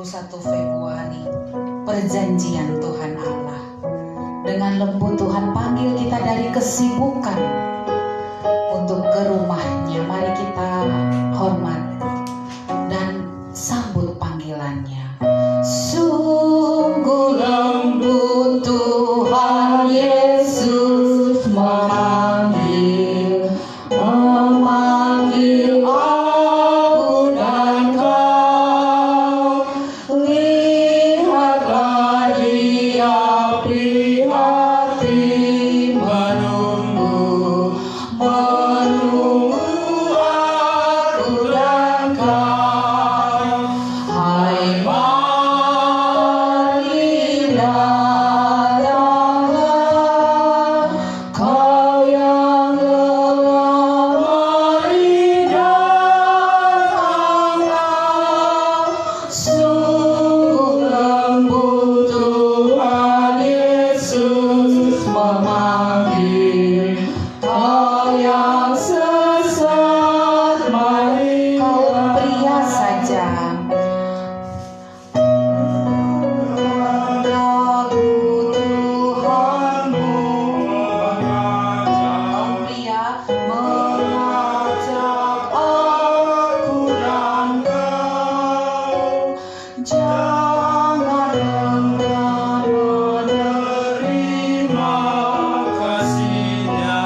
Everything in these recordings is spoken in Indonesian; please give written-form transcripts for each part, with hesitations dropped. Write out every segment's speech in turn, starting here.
21 Februari, perjanjian Tuhan Allah. Dengan lembut Tuhan panggil kita dari kesibukan untuk ke rumahnya. Mari kita hormat dan sambut panggilannya. Sungguh lembut Tuhan Yesus memanggil aku dan kau. Lihatlah Dia prihatin menunggu aku dan kau. Hai mari datanglah, kau yang lelah, mari datanglah. Sungguh lembut Tuhan Yesus memanggil, kau yang sesat, mari. Kau pria saja, ragu Tuhanmu, kau pria mengajak aku dan kau. Jangan enggan menerima kasihnya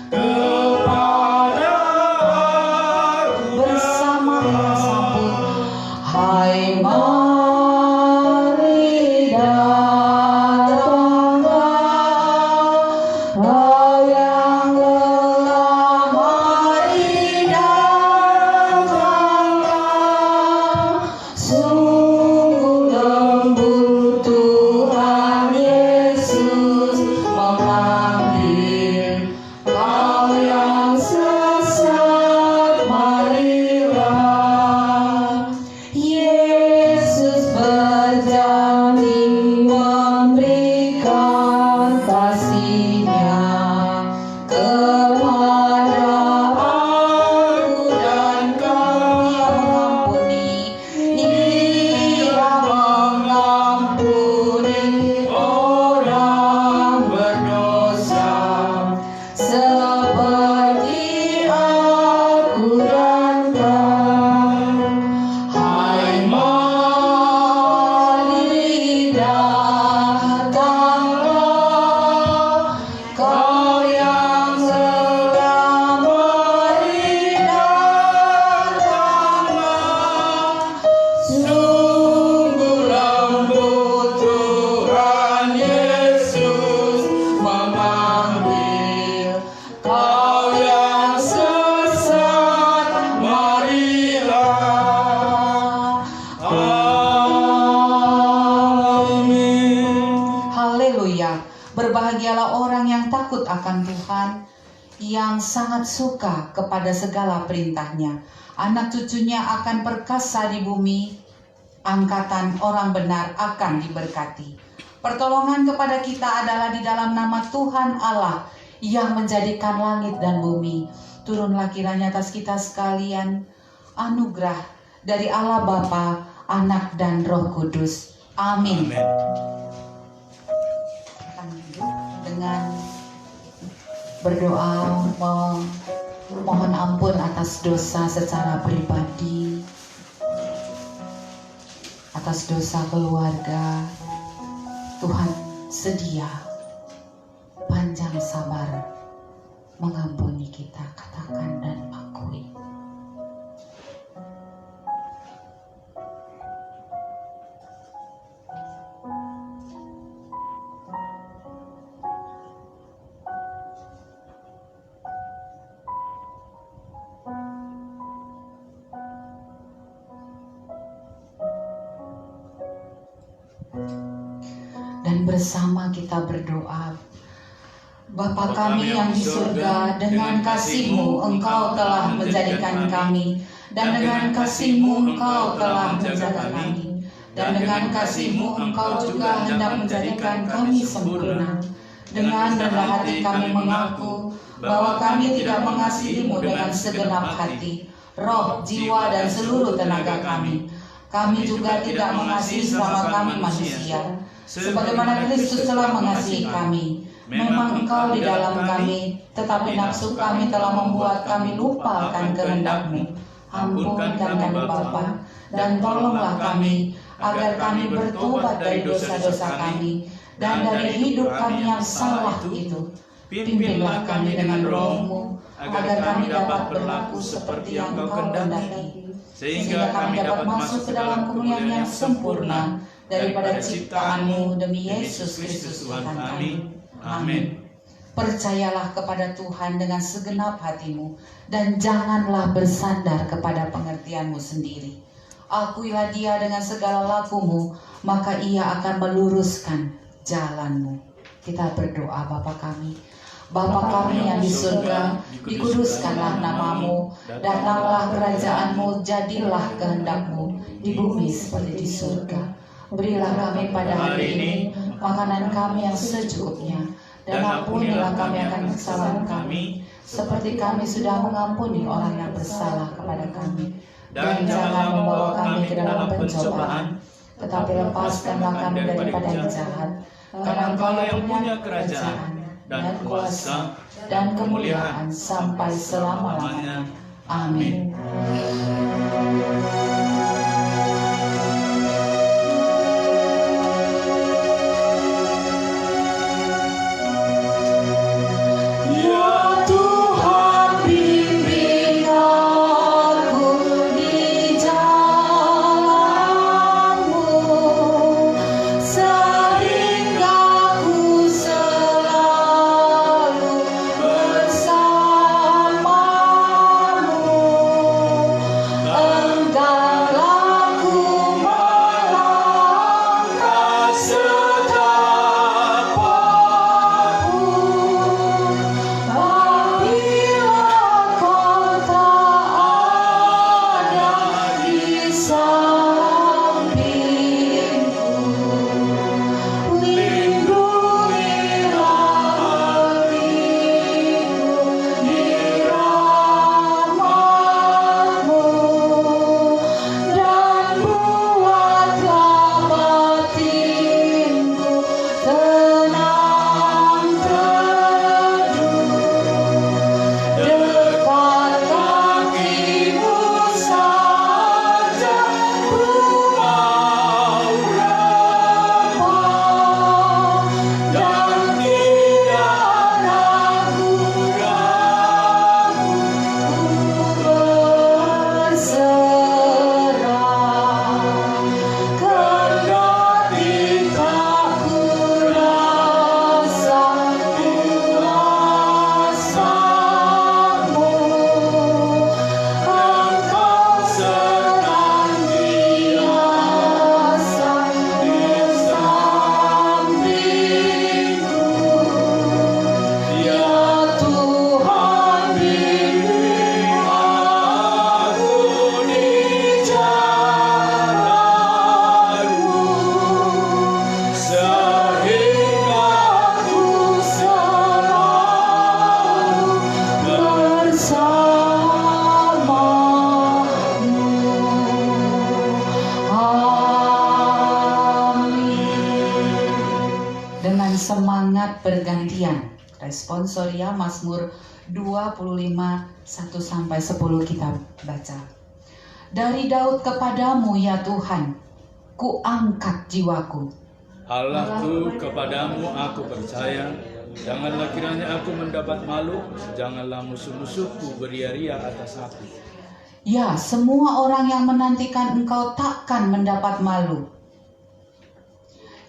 kepada aku. bersama sambut. Hai mari datanglah, kau yang lelah, mari datanglah. Sungguh lembut Tuhan Yesus memanggil, kau yang sesat, marilah. Yesus berjanji memberikan kasih-Nya kepada aku dan kau. Dia mengampuni orang berdosa seperti aku dan kau. Hai mari datanglah, kau yang lelah, mari datanglah. Sungguh lembut Tuhan Yesus memanggil, kau yang sesat, marilah. Amin. Haleluya. Berbahagialah orang yang takut akan Tuhan, yang sangat suka kepada segala perintah-Nya. Anak cucunya akan perkasa di bumi, angkatan orang benar akan diberkati. Pertolongan kepada kita adalah di dalam nama Tuhan Allah yang menjadikan langit dan bumi. Turunlah kiranya atas kita sekalian anugerah dari Allah Bapa, Anak dan Roh Kudus. Amin. Amin. Akan duduk dengan berdoa mohon ampun atas dosa secara pribadi, atas dosa keluarga. Tuhan sedia panjang sabar mengampuni kita. Katakan dan akui. Dan bersama kita berdoa. Bapa kami yang di surga, dengan kasih-Mu Engkau telah menjadikan kami, dan dengan kasih-Mu Engkau telah menjaga kami, dan dengan kasih-Mu Engkau juga hendak menjadikan kami sempurna. Dengan rendah hati kami mengaku bahwa kami tidak mengasihi-Mu dengan segenap hati, roh, jiwa, dan seluruh tenaga kami. Kami juga tidak mengasihi sesama kami manusia, sebagaimana Kristus telah mengasihi kami. Memang Engkau di dalam kami, tetapi nafsu kami telah membuat kami lupa akan kehendak-Mu. Ampunkan kami Bapa, dan tolonglah kami, agar kami bertobat dari dosa-dosa kami, dan dari hidup kami yang salah itu. Pimpinlah kami dengan Roh-Mu, agar kami dapat berlaku seperti yang Engkau kehendaki, sehingga kami dapat masuk ke dalam kemuliaan yang sempurna daripada ciptaan-Mu demi Yesus Kristus Tuhan kami. Amin. Percayalah kepada Tuhan dengan segenap hatimu, dan janganlah bersandar kepada pengertianmu sendiri. Akuilah Dia dengan segala lakumu, maka Ia akan meluruskan jalanmu. Kita berdoa. Bapa kami, Bapa kami yang di surga, dikuduskanlah namamu, datanglah kerajaanmu, jadilah kehendak-Mu di bumi seperti di surga. Berilah kami pada hari ini makanan kami yang secukupnya, dan ampunilah kami akan kesalahan kami, seperti kami sudah mengampuni orang yang bersalah kepada kami. Dan jangan membawa kami ke dalam pencobaan, tetapi lepaskanlah kami daripada yang jahat, karena Engkau yang punya kerajaan, dan kuasa, dan kemuliaan sampai selama-lamanya. Amin. Semangat bergantian. Responsoria Mazmur 25 1-10 kita baca. Dari Daud kepadamu ya Tuhan, ku angkat jiwaku. Allahku, kepadamu aku percaya. Janganlah kiranya aku mendapat malu, janganlah musuh-musuhku beria-ria atas aku. Ya, semua orang yang menantikan Engkau takkan mendapat malu.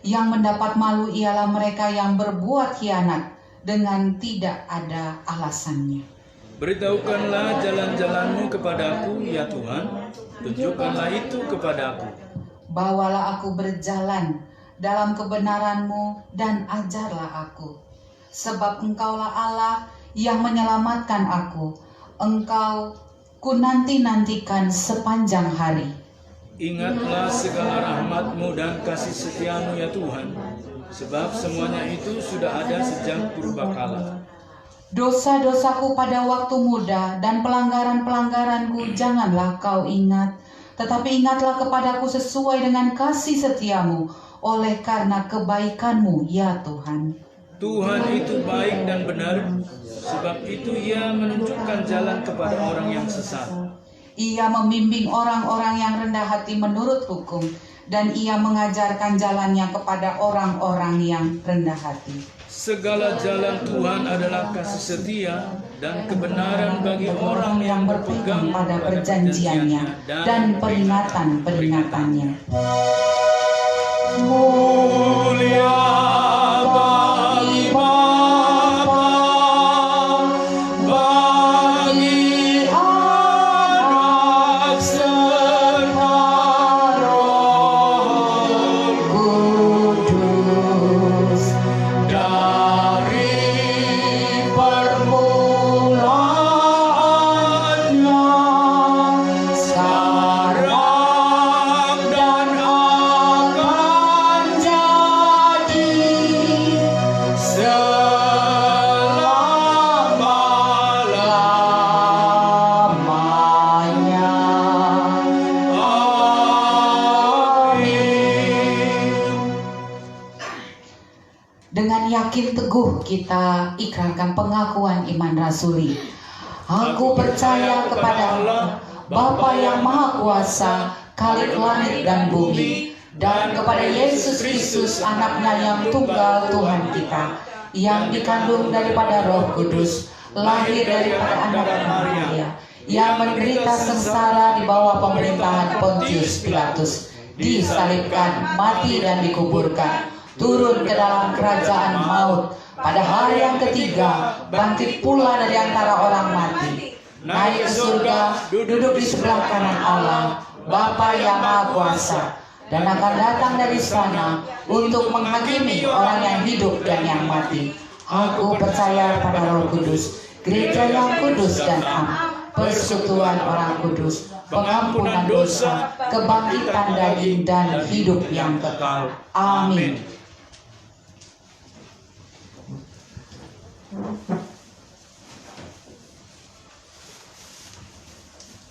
Yang mendapat malu ialah mereka yang berbuat khianat dengan tidak ada alasannya. Beritahukanlah jalan-jalan-Mu kepadaku, ya Tuhan. Tunjukkanlah itu kepadaku. Bawalah aku berjalan dalam kebenaran-Mu dan ajarlah aku. Sebab Engkaulah Allah yang menyelamatkan aku. Engkau ku nanti-nantikan sepanjang hari. Ingatlah segala rahmat-Mu dan kasih setia-Mu ya Tuhan, sebab semuanya itu sudah ada sejak purbakala. Dosa-dosaku pada waktu muda dan pelanggaran-pelanggaranku janganlah Kau ingat, Tetapi ingatlah kepadaku sesuai dengan kasih setiamu, oleh karena kebaikanmu, ya Tuhan. Tuhan itu baik dan benar, sebab itu Ia menunjukkan jalan kepada orang yang sesat. Ia membimbing orang-orang yang rendah hati menurut hukum, dan Ia mengajarkan jalannya kepada orang-orang yang rendah hati. Segala jalan Tuhan adalah kasih setia dan kebenaran bagi orang yang berpegang pada perjanjiannya dan peringatan-peringatannya. Mulia bagi Bapa, bagi Anak serta Roh Kudus, dari permulaannya, sekarang dan akan jadi selama-lamanya. Amin. Dengan yakin teguh kita ikrarkan pengakuan iman rasuli. Aku percaya kepada Allah, Bapa yang Maha Kuasa, Khalik langit dan bumi, dan kepada Yesus Kristus, Anaknya yang tunggal Tuhan kita, yang dikandung daripada Roh Kudus, lahir daripada anak Maria, yang menderita sengsara di bawah pemerintahan Pontius Pilatus, disalibkan, mati dan dikuburkan, turun ke dalam kerajaan maut, pada hari yang ketiga bangkit pula dari antara orang mati, naik ke surga, duduk di sebelah kanan Allah, Bapa yang Maha Kuasa, dan akan datang dari sana untuk menghakimi orang yang hidup dan yang mati. Aku percaya pada Roh Kudus, gereja yang kudus dan am, persekutuan orang kudus, pengampunan dosa, kebangkitan daging dan hidup yang kekal. Amin.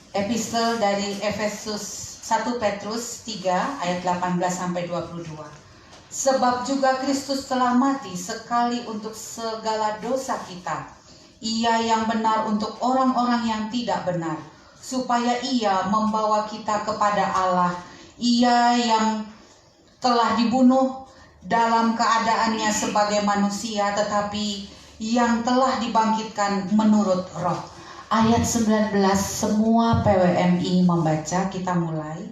Epistel dari Efesus 1 Petrus 3 ayat 18 sampai 22. Sebab juga Kristus telah mati sekali untuk segala dosa kita, Ia yang benar untuk orang-orang yang tidak benar, supaya Ia membawa kita kepada Allah. Ia yang telah dibunuh dalam keadaannya sebagai manusia, tetapi yang telah dibangkitkan menurut Roh. Ayat 19, semua PWMI membaca, kita mulai.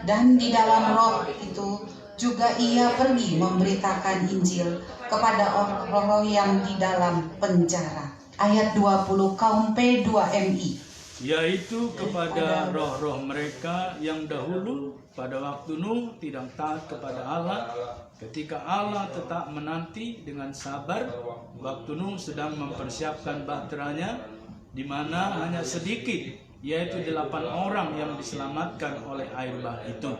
Dan di dalam Roh itu juga Ia pergi memberitakan Injil kepada orang-orang yang di dalam penjara. Ayat 20, kaum P2MI. Yaitu kepada roh-roh mereka yang dahulu pada waktu Nuh tidak taat kepada Allah, ketika Allah tetap menanti dengan sabar waktu Nuh sedang mempersiapkan bahteranya, di mana hanya sedikit, yaitu 8 orang yang diselamatkan oleh air bah itu.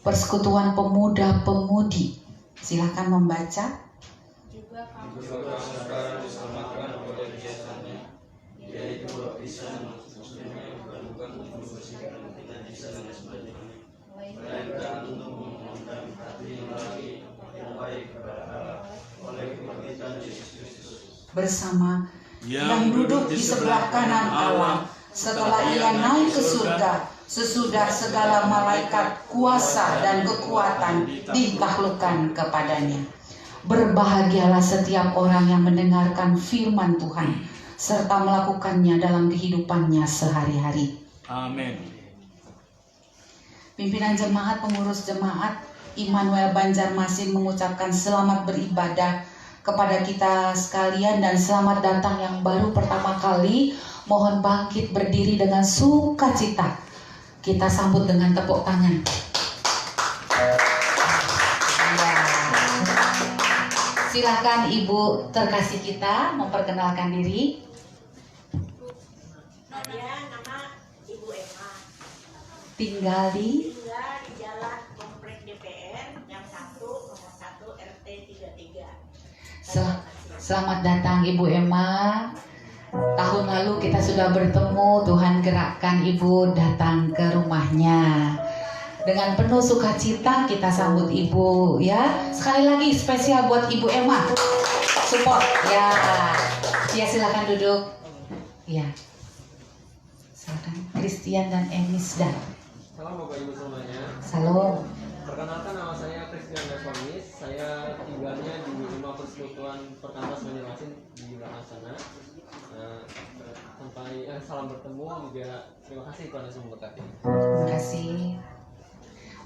Persekutuan pemuda-pemudi, silakan membaca. Juga kamu sekarang diselamatkan oleh biasanya, yaitu baptisan maksudnya bukan untuk membersihkan najis dan sebagainya, melainkan untuk memohonkan hati lagi yang baik kepada Allah oleh kebangkitan Yesus Kristus. Bersama yang duduk di sebelah kanan Allah setelah Ia naik ke surga, sesudah segala malaikat, kuasa dan kekuatan ditaklukkan kepadanya. Berbahagialah setiap orang yang mendengarkan firman Tuhan serta melakukannya dalam kehidupannya sehari-hari. Amin. Pimpinan jemaat, pengurus jemaat Immanuel Banjarmasin mengucapkan selamat beribadah kepada kita sekalian dan selamat datang yang baru pertama kali. Mohon bangkit berdiri dengan sukacita. Kita sambut dengan tepuk tangan. Ya. Silakan Ibu terkasih kita memperkenalkan diri. Saya nama Ibu Emma, Tinggal di tinggal di Jalan Komplek DPR yang 1 nomor 1 RT 33. Selamat datang Ibu Emma. Tahun lalu kita sudah bertemu, Tuhan gerakkan Ibu datang ke rumahnya. Dengan penuh sukacita kita sambut Ibu ya. Sekali lagi spesial buat Ibu Emma. Support ya. Ya silakan duduk. Ya. Silakan Christian dan Emisda. Salam Bapak Ibu semuanya. Salam. Perkenalkan, nama saya Christian Lesonis. Saya tinggalnya di Rumah Persekutuan Perkantas Banjarmasin di belakang sana. Sampai salam bertemu juga. Terima kasih Tuhan Yesus memberkati. Terima kasih.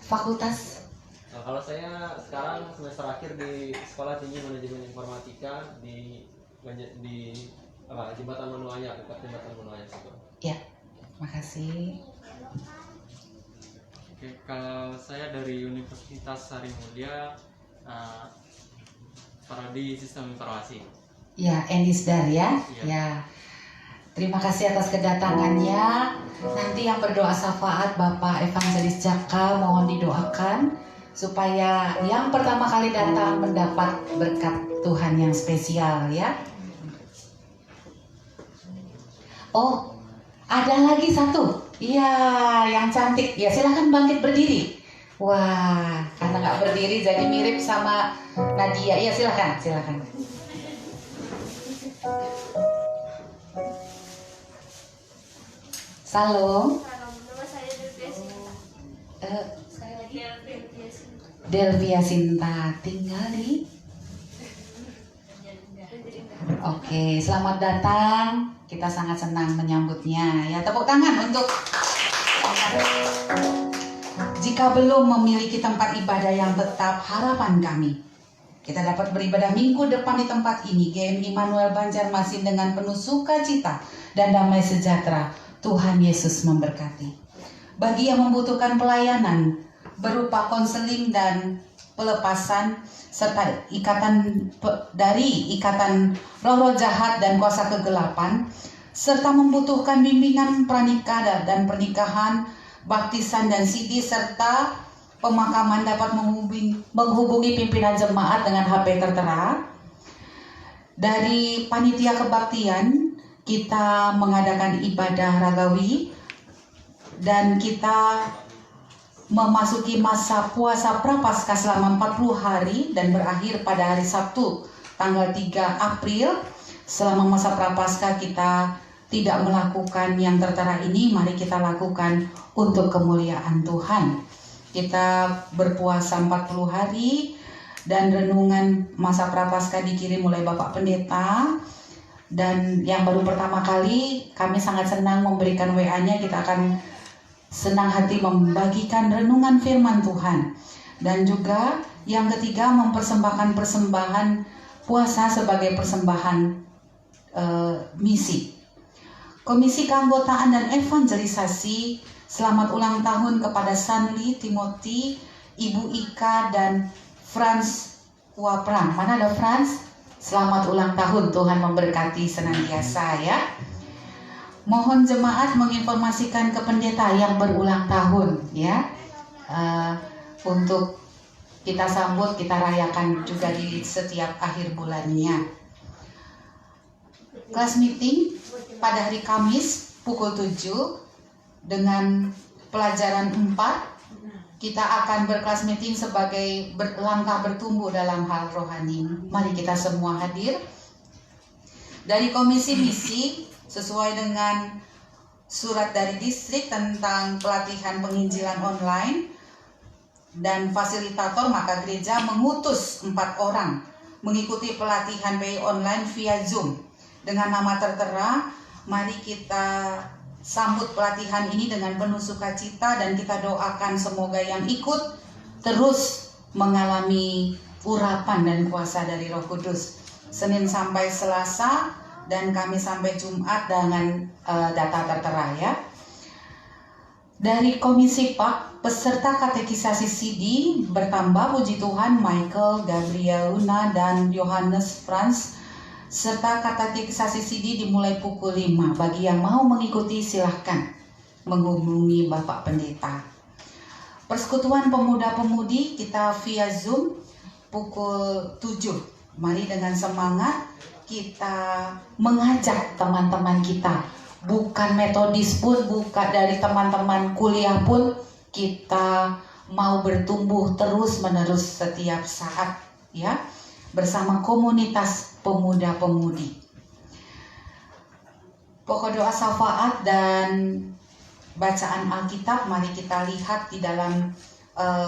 Fakultas. Kalau saya sekarang semester akhir di Sekolah Tinggi Manajemen Informatika di Jembatan Menuanya, dekat Jembatan Menuanya situ. Ya. Makasih. Oke, kalau saya dari Universitas Sari Mulia, Prodi Sistem Informasi. Ya, Endisdar ya. Iya. Ya. Terima kasih atas kedatangannya. Nanti yang berdoa syafaat Bapak Evangelis Jaka mohon didoakan supaya yang pertama kali datang mendapat berkat Tuhan yang spesial ya. Oh, ada lagi satu. Iya, yang cantik. Ya, silahkan bangkit berdiri. Wah, karena nggak berdiri jadi mirip sama Nadia. Ya, silahkan. Salam. Nama saya Delvia Sinta. Sekali lagi Delvia Sinta. Delvia Sinta tinggal di. Oke, selamat datang. Kita sangat senang menyambutnya. Ya, tepuk tangan untuk. Jika belum memiliki tempat ibadah yang tetap, harapan kami kita dapat beribadah minggu depan di tempat ini, GM Immanuel Banjarmasin, dengan penuh sukacita dan damai sejahtera. Tuhan Yesus memberkati. Bagi yang membutuhkan pelayanan berupa konseling dan pelepasan serta dari ikatan roh-roh jahat dan kuasa kegelapan, serta membutuhkan bimbingan pranikah dan pernikahan, baptisan dan CD serta pemakaman, dapat menghubungi pimpinan jemaat dengan HP tertera. Dari panitia kebaktian kita mengadakan ibadah ragawi dan kita memasuki masa puasa prapaskah selama 40 hari dan berakhir pada hari Sabtu tanggal 3 April. Selama masa prapaskah kita tidak melakukan yang tertera ini, mari kita lakukan untuk kemuliaan Tuhan. Kita berpuasa 40 hari dan renungan masa prapaskah dikirim oleh Bapak Pendeta. Dan yang baru pertama kali kami sangat senang memberikan WA-nya, kita akan senang hati membagikan renungan firman Tuhan. Dan juga yang ketiga, mempersembahkan persembahan puasa sebagai persembahan misi. Komisi Keanggotaan dan Evangelisasi, selamat ulang tahun kepada Sanli, Timothy, Ibu Ika dan Franz Waprang. Mana ada Franz? Selamat ulang tahun, Tuhan memberkati senantiasa ya. Mohon jemaat menginformasikan ke pendeta yang berulang tahun ya, untuk kita sambut, kita rayakan juga di setiap akhir bulannya. Kelas meeting pada hari Kamis pukul 7 dengan pelajaran 4. Kita akan berkelas meeting sebagai langkah bertumbuh dalam hal rohani. Mari kita semua hadir. Dari Komisi Misi, sesuai dengan surat dari distrik tentang pelatihan penginjilan online dan fasilitator, maka gereja mengutus 4 orang mengikuti pelatihan PI online via Zoom. Dengan nama tertera, mari kita sambut pelatihan ini dengan penuh sukacita dan kita doakan semoga yang ikut terus mengalami urapan dan kuasa dari Roh Kudus. Senin sampai Selasa dan Kamis sampai Jumat dengan data tertera ya. Dari Komisi PAK, peserta katekisasi CD bertambah, puji Tuhan, Michael, Gabriel Luna dan Yohanes Franz. Serta katekisasi CD dimulai pukul 5. Bagi yang mau mengikuti silahkan menghubungi Bapak Pendeta. Persekutuan Pemuda-Pemudi kita via Zoom pukul 7. Mari dengan semangat kita mengajak teman-teman kita, bukan metodis pun, bukan dari teman-teman kuliah pun, kita mau bertumbuh terus-menerus setiap saat, ya, bersama komunitas pemuda-pemudi. Pokok doa syafaat dan bacaan Alkitab mari kita lihat di dalam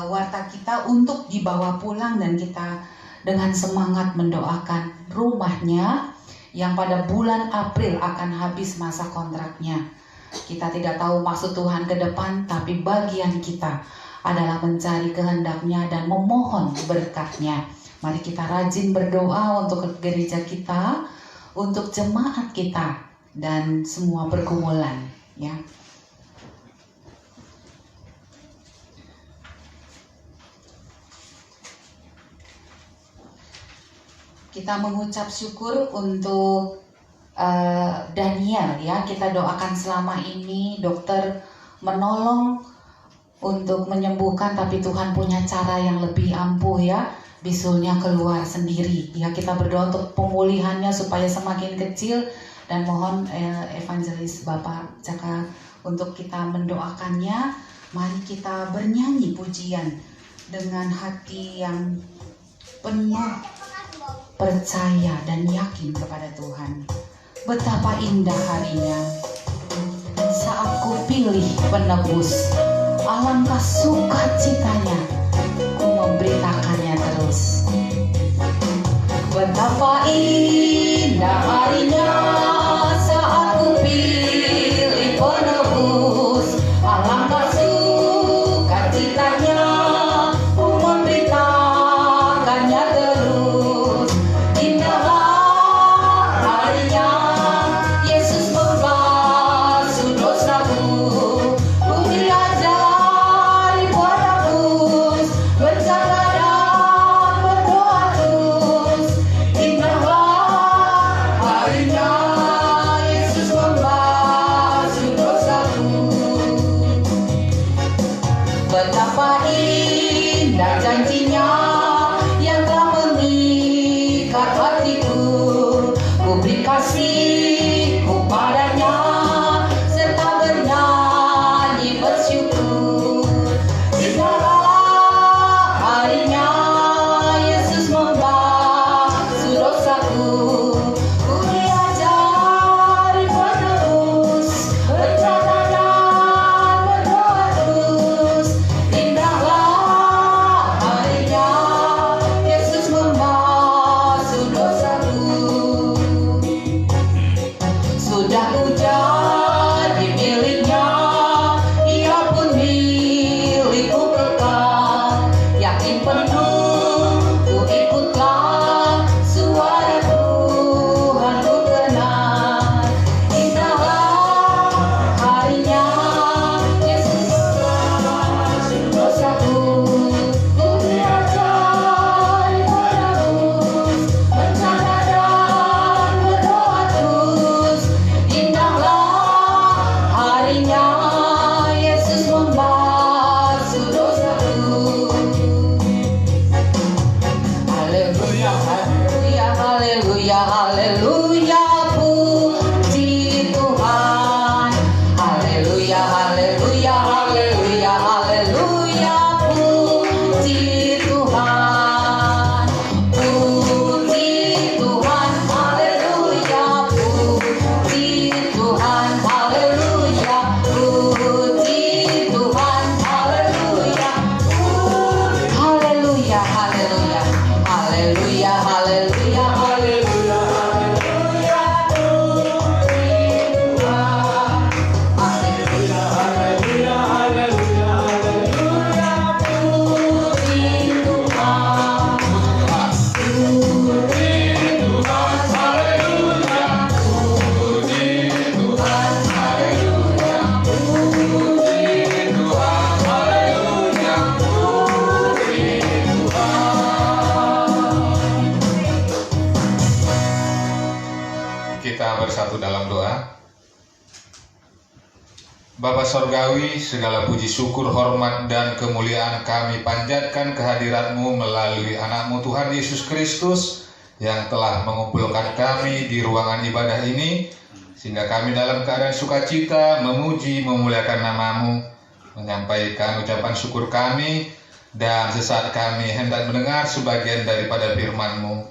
warta kita untuk dibawa pulang, dan kita dengan semangat mendoakan rumahnya yang pada bulan April akan habis masa kontraknya. Kita tidak tahu maksud Tuhan ke depan, tapi bagian kita adalah mencari kehendaknya dan memohon berkatnya. Mari kita rajin berdoa untuk gereja kita, untuk jemaat kita, dan semua pergumulan, ya. Kita mengucap syukur untuk Daniel, ya. Kita doakan selama ini dokter menolong untuk menyembuhkan, tapi Tuhan punya cara yang lebih ampuh, ya. Bisulnya keluar sendiri, ya. Kita berdoa untuk pemulihannya supaya semakin kecil, dan mohon evangelis Bapak Jaka untuk kita mendoakannya. Mari kita bernyanyi pujian dengan hati yang penuh percaya dan yakin kepada Tuhan. Betapa indah harinya saat ku pilih penebus, alangkah sukacitanya ku memberitakannya terus. Betapa indah harinya saat ku pilih penebus, alangkah sukacitanya ku memberitakannya terus. Indahlah harinya Yesus membasuh dosaku, ku diajari penebus, berjaga dan berdoa terus. Indahlah harinya Yesus membasuh dosaku. Betapa indah janjinya yang telah mengikat hatiku, ku beri kasihku padanya serta bernyanyi bersyukur. Indahlah harinya Yesus membasuh dosaku, ku diajari penebus, berjaga dan berdoa terus. Indahlah harinya Yesus membasuh dosaku. Sudah ku jadi miliknya, ia pun milikku kekal. Yakin penuh ku ikutlah, suara Tuhan ku kenal. Indahlah harinya Yesus membasuh dosaku, ku diajari penebus, berjaga dan berdoa terus. Indahlah harinya Yesus membasuh dosaku. Haleluya, haleluya, haleluya, haleluya, puji Tuhan. Haleluya, haleluya, haleluya, haleluya, puji Tuhan. Puji Tuhan, haleluya, puji Tuhan, haleluya, puji Tuhan, haleluya. Haleluya, haleluya, haleluya, haleluya, haleluya, haleluya, puji Tuhan. Haleluya, haleluya, haleluya, haleluya, puji Tuhan. Puji Tuhan, haleluya, puji Tuhan, haleluya, puji Tuhan, haleluya, puji Tuhan. Kita bersatu dalam doa. Bapa Sorgawi, segala puji syukur, hormat, dan kemuliaan kami panjatkan kehadirat-Mu melalui anak-Mu Tuhan Yesus Kristus yang telah mengumpulkan kami di ruangan ibadah ini, sehingga kami dalam keadaan sukacita memuji memuliakan nama-Mu, menyampaikan ucapan syukur kami, dan sesaat kami hendak mendengar sebagian daripada firman-Mu.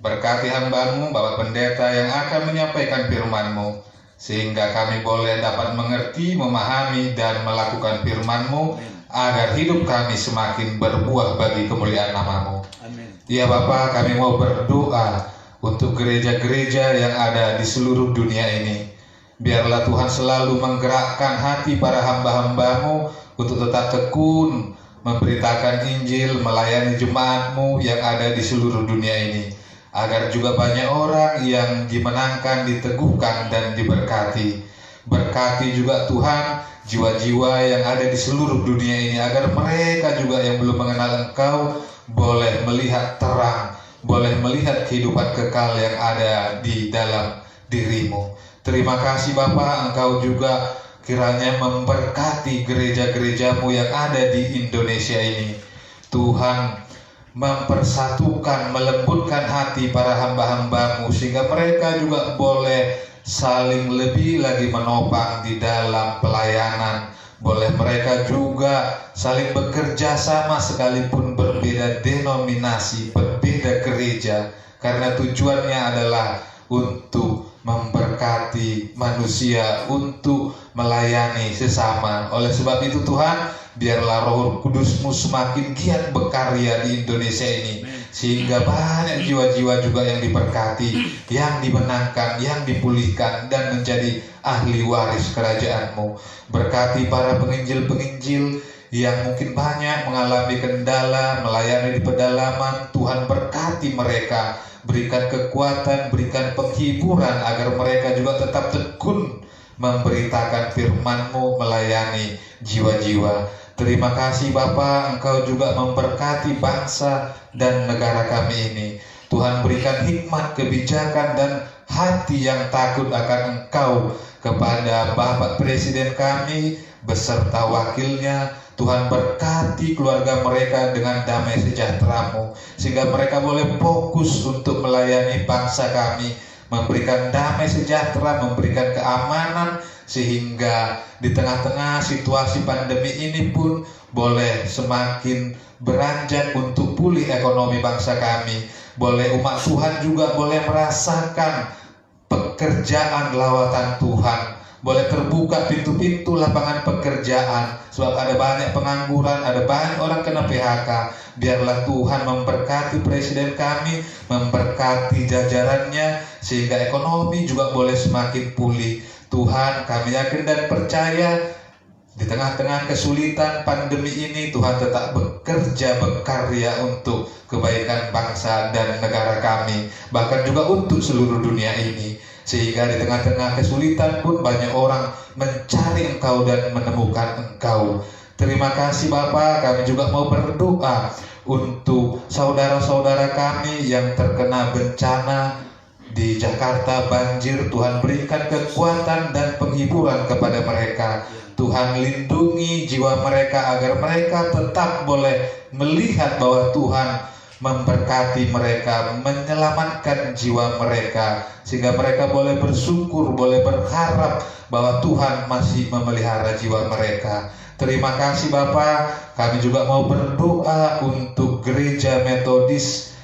Berkati hamba-Mu, Bapak Pendeta yang akan menyampaikan firman-Mu, sehingga kami boleh dapat mengerti, memahami, dan melakukan firman-Mu, agar hidup kami semakin berbuah bagi kemuliaan nama-Mu. Amin. Ya Bapa, kami mau berdoa untuk gereja-gereja yang ada di seluruh dunia ini. Biarlah Tuhan selalu menggerakkan hati para hamba-hamba-Mu untuk tetap tekun memberitakan Injil, melayani jemaat-Mu yang ada di seluruh dunia ini, agar juga banyak orang yang dimenangkan, diteguhkan, dan diberkati. Berkati juga Tuhan jiwa-jiwa yang ada di seluruh dunia ini, agar mereka juga yang belum mengenal Engkau boleh melihat terang, boleh melihat kehidupan kekal yang ada di dalam diri-Mu. Terima kasih Bapa, Engkau juga kiranya memberkati gereja-gereja-Mu yang ada di Indonesia ini. Tuhan, mempersatukan, melembutkan hati para hamba-hamba-Mu, sehingga mereka juga boleh saling lebih lagi menopang di dalam pelayanan. Boleh mereka juga saling bekerja sama sekalipun berbeda denominasi, berbeda gereja, karena tujuannya adalah untuk memberkati manusia, untuk melayani sesama. Oleh sebab itu Tuhan, biarlah Roh Kudus-Mu semakin giat berkarya di Indonesia ini, sehingga banyak jiwa-jiwa juga yang diberkati, yang dimenangkan, yang dipulihkan, dan menjadi ahli waris kerajaan-Mu. Berkati para penginjil-penginjil yang mungkin banyak mengalami kendala melayani di pedalaman. Tuhan, berkati mereka, berikan kekuatan, berikan penghiburan, agar mereka juga tetap tekun memberitakan firman-Mu, melayani jiwa-jiwa. Terima kasih Bapa, Engkau juga memberkati bangsa dan negara kami ini. Tuhan, berikan hikmat, kebijakan, dan hati yang takut akan Engkau kepada Bapak Presiden kami beserta wakilnya. Tuhan, berkati keluarga mereka dengan damai sejahtera-Mu, sehingga mereka boleh fokus untuk melayani bangsa kami, memberikan damai sejahtera, memberikan keamanan, sehingga di tengah-tengah situasi pandemi ini pun boleh semakin beranjak untuk pulih ekonomi bangsa kami. Boleh umat Tuhan juga boleh merasakan pekerjaan lawatan Tuhan, boleh terbuka pintu-pintu lapangan pekerjaan, sebab ada banyak pengangguran, ada banyak orang kena PHK. Biarlah Tuhan memberkati presiden kami, memberkati jajarannya, sehingga ekonomi juga boleh semakin pulih. Tuhan, kami yakin dan percaya di tengah-tengah kesulitan pandemi ini, Tuhan tetap bekerja, berkarya untuk kebaikan bangsa dan negara kami, bahkan juga untuk seluruh dunia ini. Sehingga di tengah-tengah kesulitan pun banyak orang mencari Engkau dan menemukan Engkau. Terima kasih Bapa, kami juga mau berdoa untuk saudara-saudara kami yang terkena bencana di Jakarta, banjir. Tuhan, berikan kekuatan dan penghiburan kepada mereka. Tuhan, lindungi jiwa mereka agar mereka tetap boleh melihat bahwa Tuhan memberkati mereka, menyelamatkan jiwa mereka, sehingga mereka boleh bersyukur, boleh berharap bahwa Tuhan masih memelihara jiwa mereka. Terima kasih Bapa, kami juga mau berdoa untuk Gereja Metodis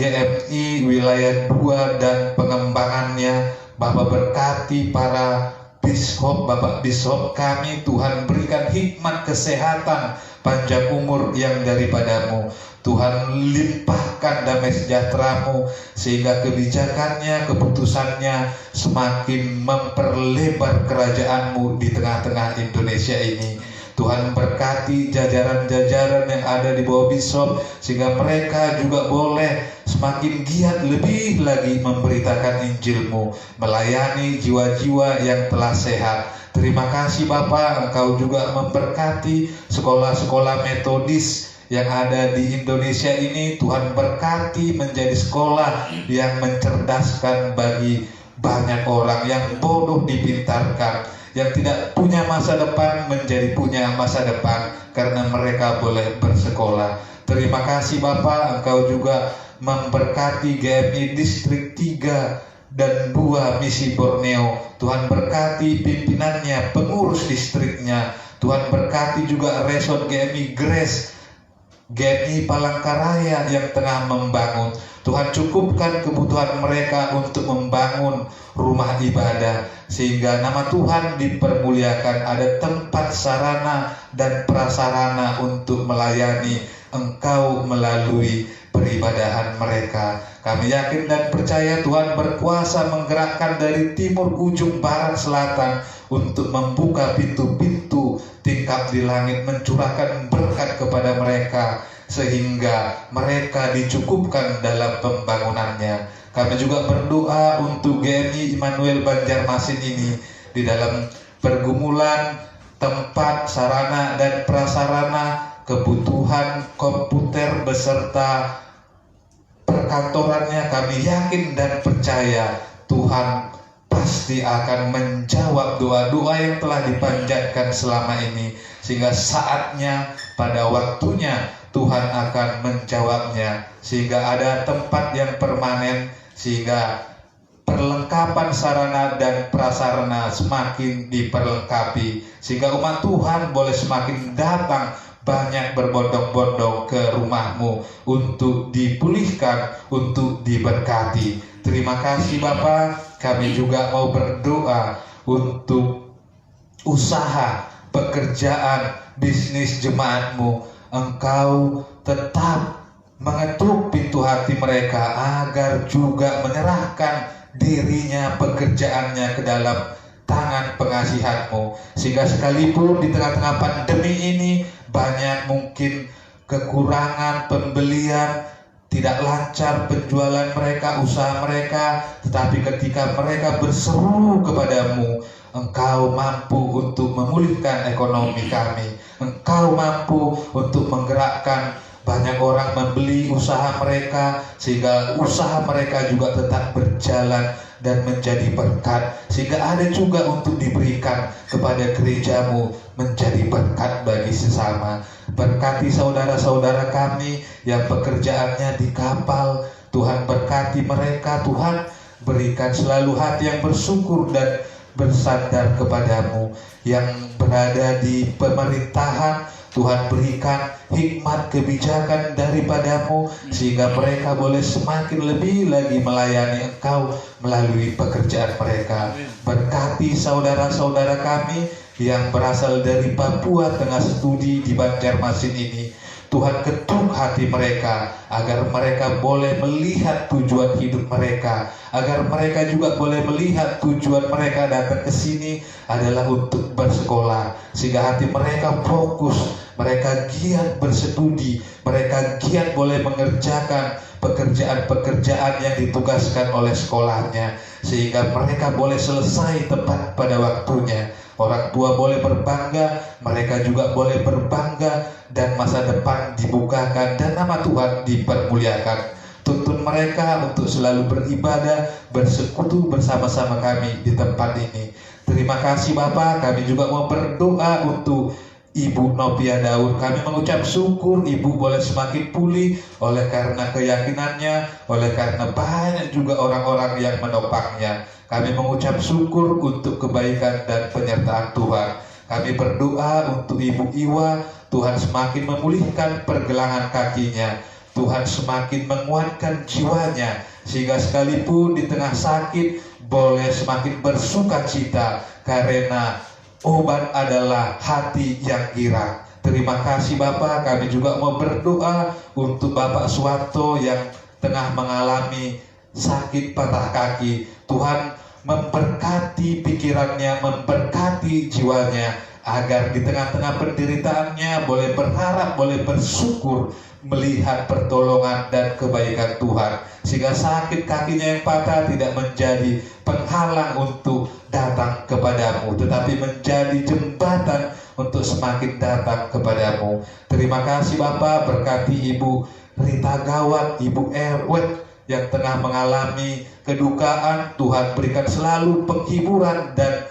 GMI wilayah 2 dan pengembangannya. Bapak, berkati para Bishop, Bapak Bishop kami. Tuhan, berikan hikmat, kesehatan, panjang umur yang daripada-Mu. Tuhan, limpahkan damai sejahtera-Mu, sehingga kebijakannya, keputusannya semakin memperlebar kerajaan-Mu di tengah-tengah Indonesia ini. Tuhan, berkati jajaran-jajaran yang ada di bawah Bishop, sehingga mereka juga boleh semakin giat lebih lagi memberitakan Injil-Mu, melayani jiwa-jiwa yang telah sehat. Terima kasih Bapa, Engkau juga memberkati sekolah-sekolah Metodis yang ada di Indonesia ini. Tuhan, berkati menjadi sekolah yang mencerdaskan bagi banyak orang, yang bodoh dipintarkan, yang tidak punya masa depan menjadi punya masa depan karena mereka boleh bersekolah. Terima kasih Bapak, Engkau juga memberkati GMI Distrik 3 dan 2 Misi Borneo. Tuhan berkati pimpinannya, pengurus distriknya. Tuhan berkati juga Resort GMI Grace, GMI Palangkaraya yang tengah membangun. Tuhan cukupkan kebutuhan mereka untuk membangun rumah ibadah, sehingga nama Tuhan dipermuliakan. Ada tempat sarana dan prasarana untuk melayani Engkau melalui peribadahan mereka. Kami yakin dan percaya Tuhan berkuasa menggerakkan dari timur, ujung, barat, selatan untuk membuka pintu-pintu tingkap di langit, mencurahkan berkat kepada mereka sehingga mereka dicukupkan dalam pembangunannya. Kami juga berdoa untuk GMI Immanuel Banjarmasin ini di dalam pergumulan tempat, sarana dan prasarana, kebutuhan komputer beserta perkantorannya. Kami yakin dan percaya Tuhan pasti akan menjawab doa-doa yang telah dipanjatkan selama ini, sehingga saatnya, pada waktunya Tuhan akan menjawabnya, sehingga ada tempat yang permanen, sehingga perlengkapan sarana dan prasarana semakin diperlengkapi, sehingga umat Tuhan boleh semakin datang banyak berbondong-bondong ke rumahmu untuk dipulihkan, untuk diberkati. Terima kasih Bapak. Kami juga mau berdoa untuk usaha, pekerjaan, bisnis jemaatmu. Engkau tetap mengetuk pintu hati mereka agar juga menyerahkan dirinya, pekerjaannya ke dalam tangan pengasihanmu, sehingga sekalipun di tengah-tengah pandemi ini banyak mungkin kekurangan pembelian, tidak lancar penjualan mereka, usaha mereka, tetapi ketika mereka berseru kepadamu, Engkau mampu untuk memulihkan ekonomi kami. Engkau mampu untuk menggerakkan banyak orang membeli usaha mereka, sehingga usaha mereka juga tetap berjalan dan menjadi berkat, sehingga ada juga untuk diberikan kepada gerejamu menjadi berkat bagi sesama. Berkati saudara-saudara kami yang pekerjaannya di kapal, Tuhan berkati mereka. Tuhan berikan selalu hati yang bersyukur dan bersandar kepadamu. Yang berada di pemerintahan, Tuhan berikan hikmat kebijakan daripadamu, sehingga mereka boleh semakin lebih lagi melayani Engkau melalui pekerjaan mereka. Berkati saudara-saudara kami yang berasal dari Papua tengah studi di Banjarmasin ini. Tuhan ketuk hati mereka agar mereka boleh melihat tujuan hidup mereka, agar mereka juga boleh melihat tujuan mereka datang ke sini adalah untuk bersekolah, sehingga hati mereka fokus, mereka giat berstudi, mereka giat boleh mengerjakan pekerjaan-pekerjaan yang ditugaskan oleh sekolahnya, sehingga mereka boleh selesai tepat pada waktunya. Orang tua boleh berbangga, mereka juga boleh berbangga, dan masa depan dibukakan dan nama Tuhan dipermuliakan. Tuntun mereka untuk selalu beribadah, bersekutu bersama-sama kami di tempat ini. Terima kasih Bapak. Kami juga mau berdoa untuk Ibu Novia Daud. Kami mengucap syukur Ibu boleh semakin pulih oleh karena keyakinannya, oleh karena banyak juga orang-orang yang menopangnya. Kami mengucap syukur untuk kebaikan dan penyertaan Tuhan. Kami berdoa untuk Ibu Iwa, Tuhan semakin memulihkan pergelangan kakinya, Tuhan semakin menguatkan jiwanya, sehingga sekalipun di tengah sakit boleh semakin bersukacita, karena obat adalah hati yang girang. Terima kasih Bapak. Kami juga mau berdoa untuk Bapak Suwanto yang tengah mengalami sakit patah kaki. Tuhan memberkati pikirannya, memberkati jiwanya, agar di tengah-tengah penderitaannya boleh berharap, boleh bersyukur melihat pertolongan dan kebaikan Tuhan, sehingga sakit kakinya yang patah tidak menjadi penghalang untuk datang kepadamu, tetapi menjadi jembatan untuk semakin datang kepadamu. Terima kasih Bapak. Berkati Ibu Rita Gawat, Ibu Erwet yang tengah mengalami kedukaan. Tuhan berikan selalu penghiburan dan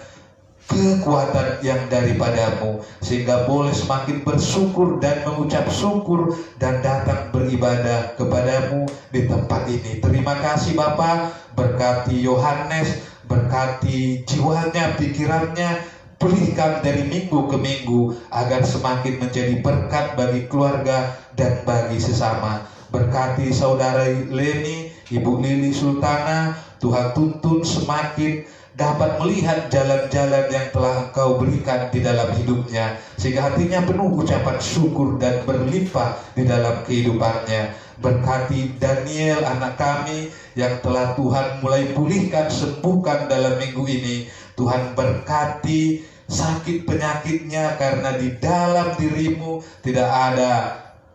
kekuatan yang daripadamu, sehingga boleh semakin bersyukur dan mengucap syukur dan datang beribadah kepadamu di tempat ini. Terima kasih Bapa, berkati Yohanes, berkati jiwanya, pikirannya, pulihkan dari minggu ke minggu agar semakin menjadi berkat bagi keluarga dan bagi sesama. Berkati saudara Leni, Ibu Lili Sultana, Tuhan tuntun semakin dapat melihat jalan-jalan yang telah Engkau berikan di dalam hidupnya, sehingga hatinya penuh ucapan syukur dan berlimpah di dalam kehidupannya. Berkati Daniel anak kami yang telah Tuhan mulai pulihkan, sembuhkan dalam minggu ini. Tuhan berkati sakit penyakitnya, karena di dalam dirimu tidak ada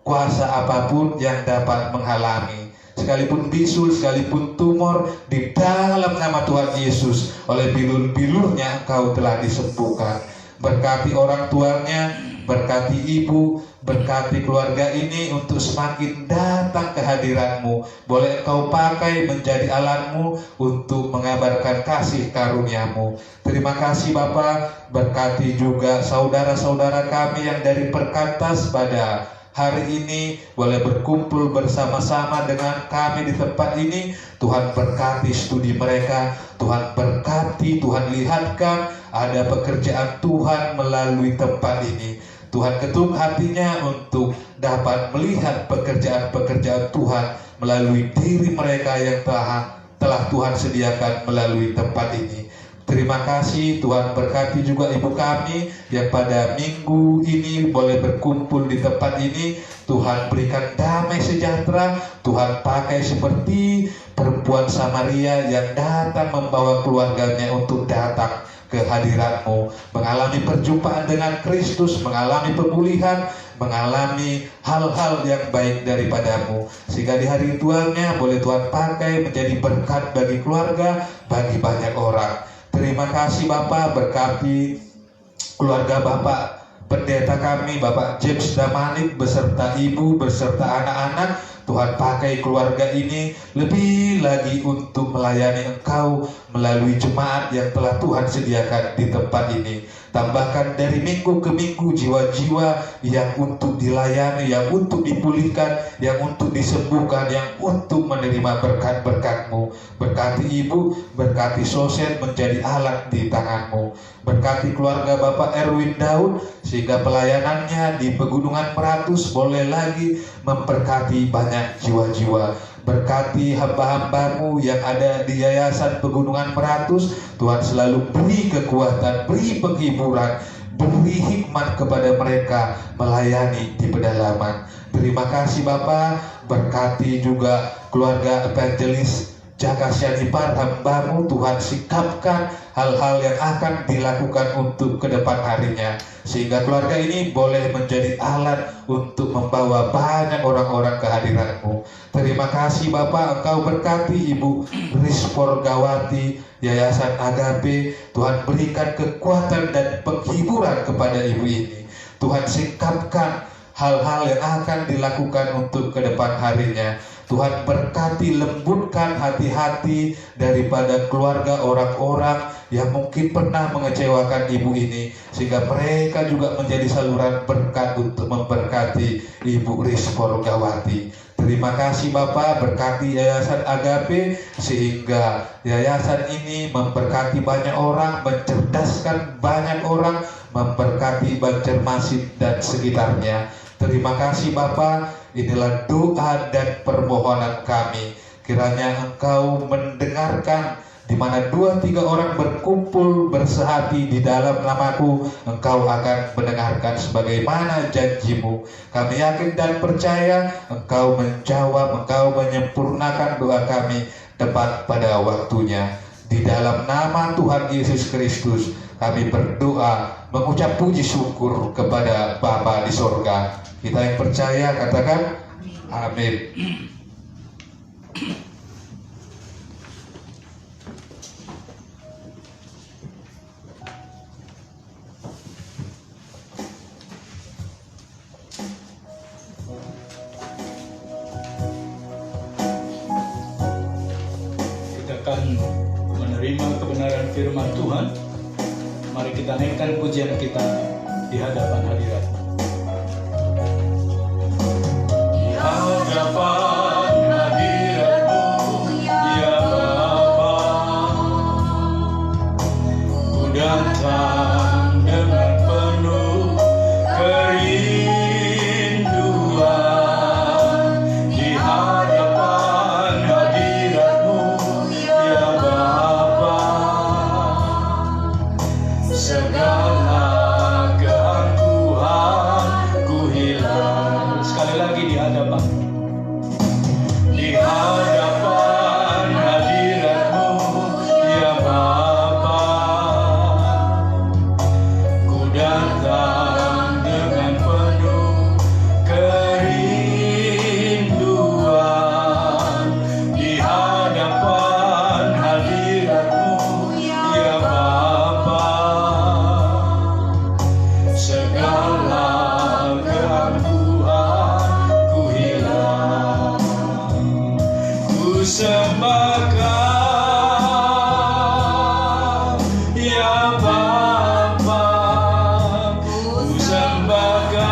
kuasa apapun yang dapat menghalangi. Sekalipun bisul, sekalipun tumor, di dalam nama Tuhan Yesus, oleh bilur-bilurnya Engkau telah disembuhkan. Berkati orang tuanya, berkati ibu, berkati keluarga ini untuk semakin datang ke hadirat-Mu. Boleh Engkau pakai menjadi alatmu untuk mengabarkan kasih karunia-Mu. Terima kasih Bapa. Berkati juga saudara-saudara kami yang dari Perkantas pada hari ini boleh berkumpul bersama-sama dengan kami di tempat ini. Tuhan berkati studi mereka, Tuhan berkati, Tuhan lihatkan ada pekerjaan Tuhan melalui tempat ini. Tuhan ketuk hatinya untuk dapat melihat pekerjaan-pekerjaan Tuhan melalui diri mereka yang telah Tuhan sediakan melalui tempat ini. Terima kasih. Tuhan berkati juga ibu kami yang pada minggu ini boleh berkumpul di tempat ini. Tuhan berikan damai sejahtera. Tuhan pakai seperti perempuan Samaria yang datang membawa keluarganya untuk datang ke hadirat-Mu, mengalami perjumpaan dengan Kristus, mengalami pemulihan, mengalami hal-hal yang baik daripada-Mu, sehingga di hari tuanya boleh Tuhan pakai menjadi berkat bagi keluarga, bagi banyak orang. Terima kasih Bapak, berkati keluarga Bapak pendeta kami, Bapak James Damanik beserta ibu, beserta anak-anak. Tuhan pakai keluarga ini lebih lagi untuk melayani Engkau melalui jemaat yang telah Tuhan sediakan di tempat ini. Tambahkan dari minggu ke minggu jiwa-jiwa yang untuk dilayani, yang untuk dipulihkan, yang untuk disembuhkan, yang untuk menerima berkat-berkat-Mu. Berkati ibu, berkati Sosen menjadi alat di tangan-Mu. Berkati keluarga Bapak Erwin Daud, sehingga pelayanannya di Pegunungan Meratus boleh lagi memberkati banyak jiwa-jiwa. Berkati hamba-hamba-Mu yang ada di Yayasan Pegunungan Meratus. Tuhan selalu beri kekuatan, beri penghiburan, beri hikmat kepada mereka melayani di pedalaman. Terima kasih Bapak. Berkati juga keluarga Evangelis Jakasyadipar, hamba-Mu. Tuhan sikapkan hal-hal yang akan dilakukan untuk ke depan harinya, sehingga keluarga ini boleh menjadi alat untuk membawa banyak orang-orang ke hadirat-Mu. Terima kasih Bapak. Engkau berkati Ibu Rispor Gawati, Yayasan Agape. Tuhan berikan kekuatan dan penghiburan kepada ibu ini. Tuhan sikapkan hal-hal yang akan dilakukan untuk ke depan harinya. Tuhan berkati, lembutkan hati-hati daripada keluarga orang-orang yang mungkin pernah mengecewakan ibu ini, sehingga mereka juga menjadi saluran berkat untuk memberkati Ibu Rispor Gawati. Terima kasih Bapak. Berkati Yayasan Agape, sehingga yayasan ini memberkati banyak orang, mencerdaskan banyak orang, memberkati Banjarmasin dan sekitarnya. Terima kasih Bapak. Inilah doa dan permohonan kami. Kiranya Engkau mendengarkan. Di mana 2-3 orang berkumpul bersehati di dalam namaku, Engkau akan mendengarkan sebagaimana janji-Mu. Kami yakin dan percaya Engkau menjawab, Engkau menyempurnakan doa kami tepat pada waktunya. Di dalam nama Tuhan Yesus Kristus kami berdoa, mengucap puji syukur kepada Bapa di sorga. Kita yang percaya katakan amin. Kita akan menerima kebenaran firman Tuhan Mari kita naikkan pujian kita di hadapan hadirat-Mu. Di hadapan hadirat-Mu, ya Bapa, ku datang dengan penuh kerinduan. Di hadapan hadirat-Mu, ya Bapa, segala keangkuhan ku hilang. Sekali lagi di hadapan hadirat-Mu, ya Bapa, ku datang dengan penuh kerinduan. Di hadapan hadirat-Mu, ya Bapa, segala keangkuhan ku hilang. Ku sembah Kau, ya Bapa, ku sembah Kau,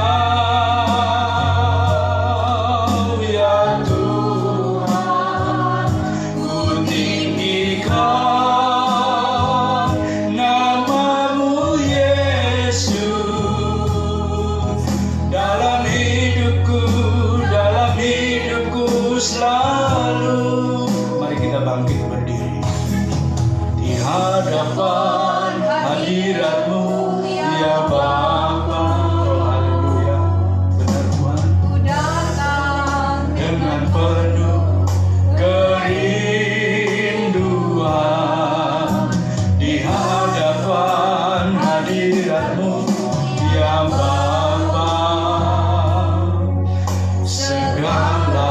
ya Tuhan, ku tinggikan nama-Mu Yesus dalam hidupku selalu. Mari kita bangkit berdiri di hadapan hadirat-Mu, ya Bapa. Oh haleluya, benar Tuhan. Dengan penuh kerinduan di hadapan hadirat-Mu, ya Bapa, segala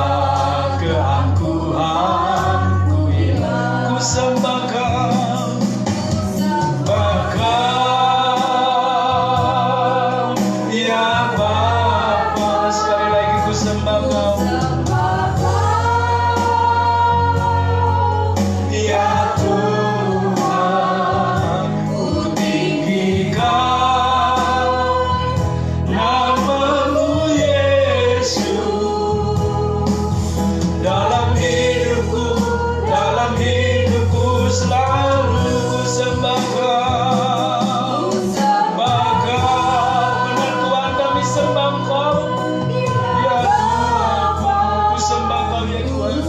keangkuhan ku hilang. Ku sembah Kau, ya Bapa. Sekali lagi ku sembah Kau, ya Tuhan, ku tinggikan nama-Mu Yesus dalam hidupku selalu. Ku sembah Kau, benar Tuhan, kami sembah Kau, ya Tuhan, ku sembah Kau, ya Tuhan.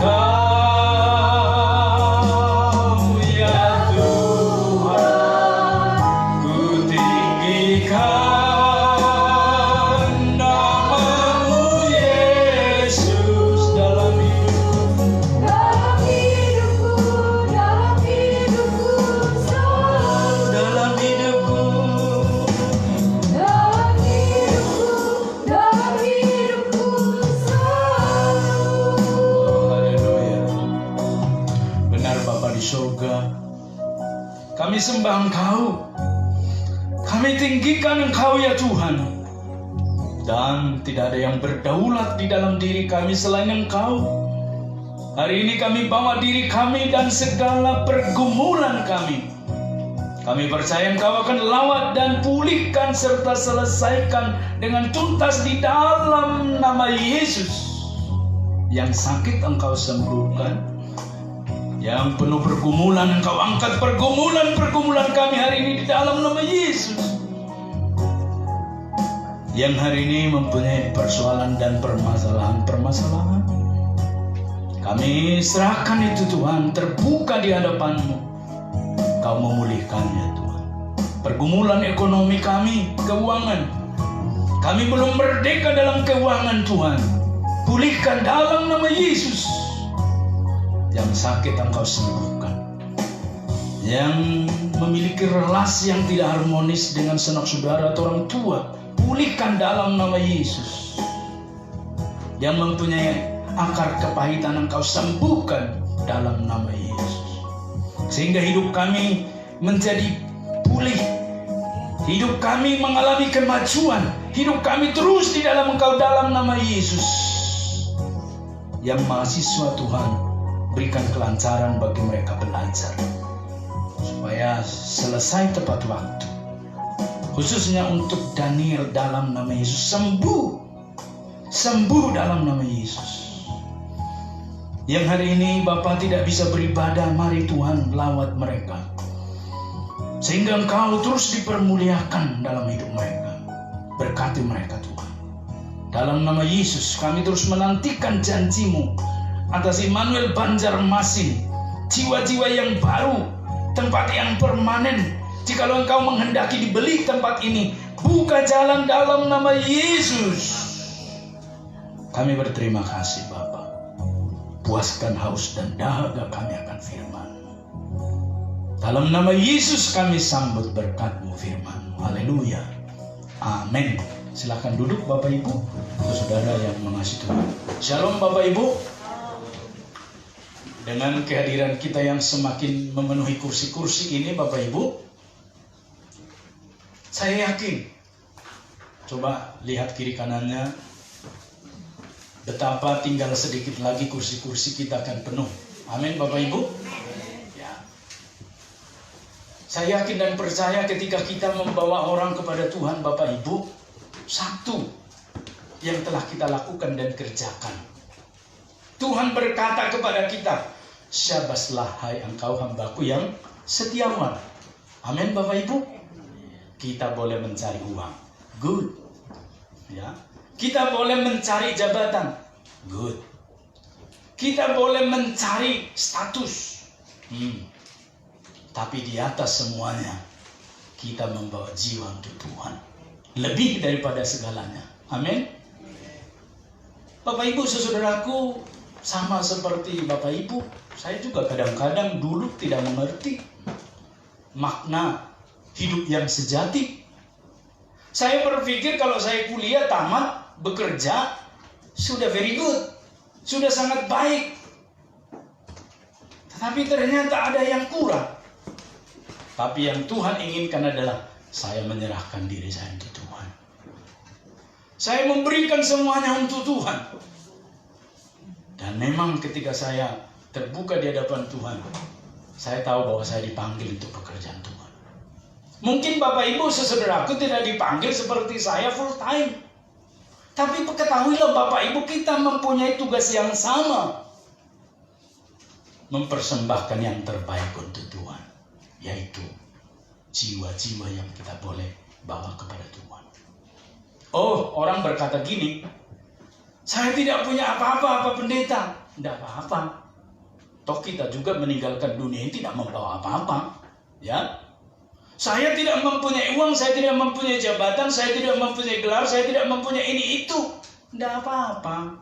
Kau, ya Tuhan, ku tinggikan nama-Mu Yesus dalam hidupku. Haleluya. Benar Bapa di surga, kami sembah Engkau, kami tinggikan Engkau ya Tuhan, dan tidak ada yang berdaulat di dalam diri kami selain Engkau. Hari ini kami bawa diri kami dan segala pergumulan kami. Kami percaya Engkau akan lawat dan pulihkan serta selesaikan dengan tuntas di dalam nama Yesus. Yang sakit Engkau sembuhkan, yang penuh pergumulan Engkau angkat pergumulan kami hari ini di dalam nama Yesus. Yang hari ini mempunyai persoalan dan permasalahan, kami serahkan itu Tuhan, terbuka di hadapan-Mu. Kau memulihkannya Tuhan. Pergumulan ekonomi kami, keuangan, kami belum merdeka dalam keuangan Tuhan. Pulihkan dalam nama Yesus. Yang sakit Engkau sembuhkan. Yang memiliki relasi yang tidak harmonis dengan sanak saudara atau orang tua, pulihkan dalam nama Yesus. Yang mempunyai akar kepahitan Engkau sembuhkan dalam nama Yesus. Sehingga hidup kami menjadi pulih. Hidup kami mengalami kemajuan. Hidup kami terus di dalam Engkau dalam nama Yesus. Yang mahasiswa Tuhan, berikan kelancaran bagi mereka belajar, supaya supaya selesai tepat waktu. Khususnya untuk Daniel dalam nama Yesus. Sembuh dalam nama Yesus. Yang hari ini Bapak tidak bisa beribadah, mari Tuhan lawat mereka. Sehingga Engkau terus dipermuliakan dalam hidup mereka. Berkati mereka Tuhan. Dalam nama Yesus kami terus menantikan janji-Mu atas Immanuel Banjarmasin. Jiwa-jiwa yang baru, tempat yang permanen. Jikalau Engkau menghendaki dibeli tempat ini, buka jalan dalam nama Yesus. Kami berterima kasih Bapa. Puaskan haus dan dahaga kami akan firman-Mu. Dalam nama Yesus kami sambut berkat-Mu, firman-Mu. Haleluya. Amin. Silakan duduk Bapak Ibu, saudara yang mengasihi Tuhan. Shalom Bapak Ibu. Dengan kehadiran kita yang semakin memenuhi kursi-kursi ini Bapak Ibu, saya yakin, coba lihat kiri kanannya, betapa tinggal sedikit lagi kursi-kursi kita akan penuh. Amin Bapak Ibu. Ya. Saya yakin dan percaya ketika kita membawa orang kepada Tuhan Bapak Ibu, satu yang telah kita lakukan dan kerjakan. Tuhan berkata kepada kita, syabaslah hai engkau hambaku yang setiawan. Amin Bapak Ibu. Kita boleh mencari uang, good. Ya. Kita boleh mencari jabatan, good. Kita boleh mencari status, tapi di atas semuanya kita membawa jiwa untuk Tuhan, lebih daripada segalanya. Amin. Bapak Ibu saudaraku, sama seperti Bapak Ibu, saya juga kadang-kadang dulu tidak mengerti makna hidup yang sejati. Saya berpikir kalau saya kuliah tamat, bekerja, sudah very good, sudah sangat baik. Tetapi ternyata ada yang kurang. Tapi yang Tuhan inginkan adalah saya menyerahkan diri saya untuk Tuhan. Saya memberikan semuanya untuk Tuhan. Dan memang ketika saya terbuka di hadapan Tuhan, saya tahu bahwa saya dipanggil untuk pekerjaan Tuhan. Mungkin Bapak Ibu saudaraku tidak dipanggil seperti saya full time. Tapi ketahuilah Bapak Ibu, kita mempunyai tugas yang sama. Mempersembahkan yang terbaik untuk Tuhan. Yaitu jiwa-jiwa yang kita boleh bawa kepada Tuhan. Oh, orang berkata gini, saya tidak punya apa-apa, Pak Pendeta. Tidak apa-apa. Toh kita juga meninggalkan dunia ini tidak membawa apa-apa. Ya. Saya tidak mempunyai uang, saya tidak mempunyai jabatan, saya tidak mempunyai gelar, saya tidak mempunyai ini itu. Tidak apa-apa.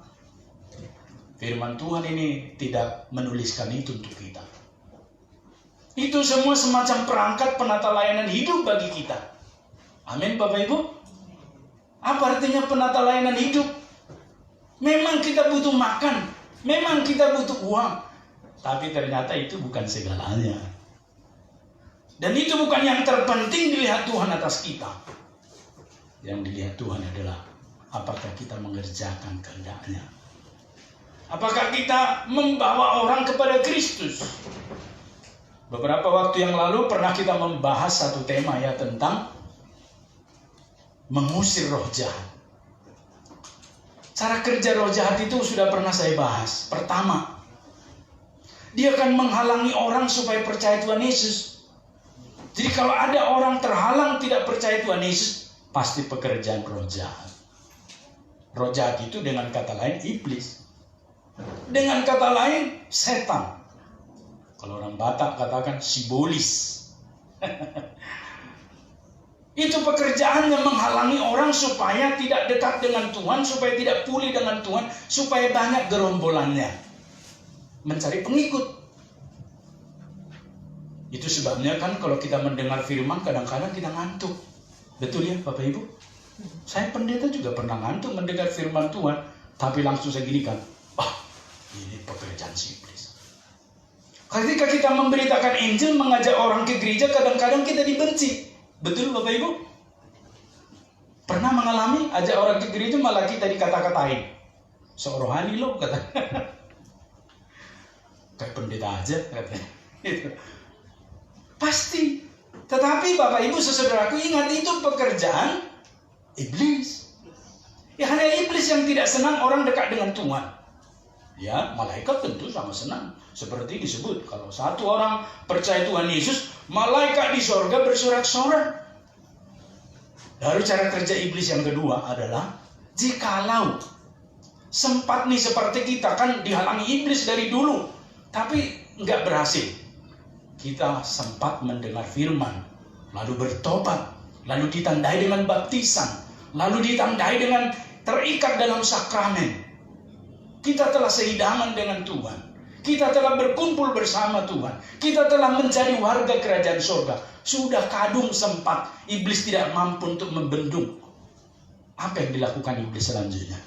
Firman Tuhan ini tidak menuliskan itu untuk kita. Itu semua semacam perangkat penata layanan hidup bagi kita. Amin Bapak Ibu. Apa artinya penata layanan hidup? Memang kita butuh makan, memang kita butuh uang, tapi ternyata itu bukan segalanya. Dan itu bukan yang terpenting dilihat Tuhan atas kita. Yang dilihat Tuhan adalah apakah kita mengerjakan kehendak-Nya. Apakah kita membawa orang kepada Kristus. Beberapa waktu yang lalu pernah kita membahas satu tema ya tentang mengusir roh jahat. Cara kerja roh jahat itu sudah pernah saya bahas. Pertama, dia akan menghalangi orang supaya percaya Tuhan Yesus. Jadi kalau ada orang terhalang tidak percaya Tuhan Yesus, pasti pekerjaan roh jahat. Roh jahat itu dengan kata lain iblis. Dengan kata lain setan. Kalau orang Batak katakan sibolis. Itu pekerjaannya menghalangi orang supaya tidak dekat dengan Tuhan, supaya tidak pulih dengan Tuhan, supaya banyak gerombolannya. Mencari pengikut. Itu sebabnya kan kalau kita mendengar firman kadang-kadang kita ngantuk. Betul ya Bapak Ibu? Saya pendeta juga pernah ngantuk mendengar firman Tuhan, tapi langsung saya gini kan, ini pekerjaan si iblis. Ketika kita memberitakan Injil, mengajak orang ke gereja, kadang-kadang kita dibenci. Betul Bapak Ibu? Pernah mengalami ajak orang ke gereja malah kita dikata-katain. Sok rohani lo kata. Kayak pendeta aja katanya. Pasti. Tetapi Bapak Ibu saudaraku, ingat itu pekerjaan iblis. Ya, hanya iblis yang tidak senang orang dekat dengan Tuhan. Ya, malaikat tentu sama senang. Seperti disebut, kalau satu orang percaya Tuhan Yesus, malaikat di sorga bersorak-sorak. Lalu cara kerja iblis yang kedua adalah, jikalau sempat nih seperti kita, kan dihalangi iblis dari dulu, tapi nggak berhasil. Kita sempat mendengar firman, lalu bertobat, lalu ditandai dengan baptisan, lalu ditandai dengan terikat dalam sakramen. Kita telah sehidangan dengan Tuhan. Kita telah berkumpul bersama Tuhan. Kita telah menjadi warga kerajaan surga. Sudah kadung sempat, iblis tidak mampu untuk membendung. Apa yang dilakukan iblis selanjutnya?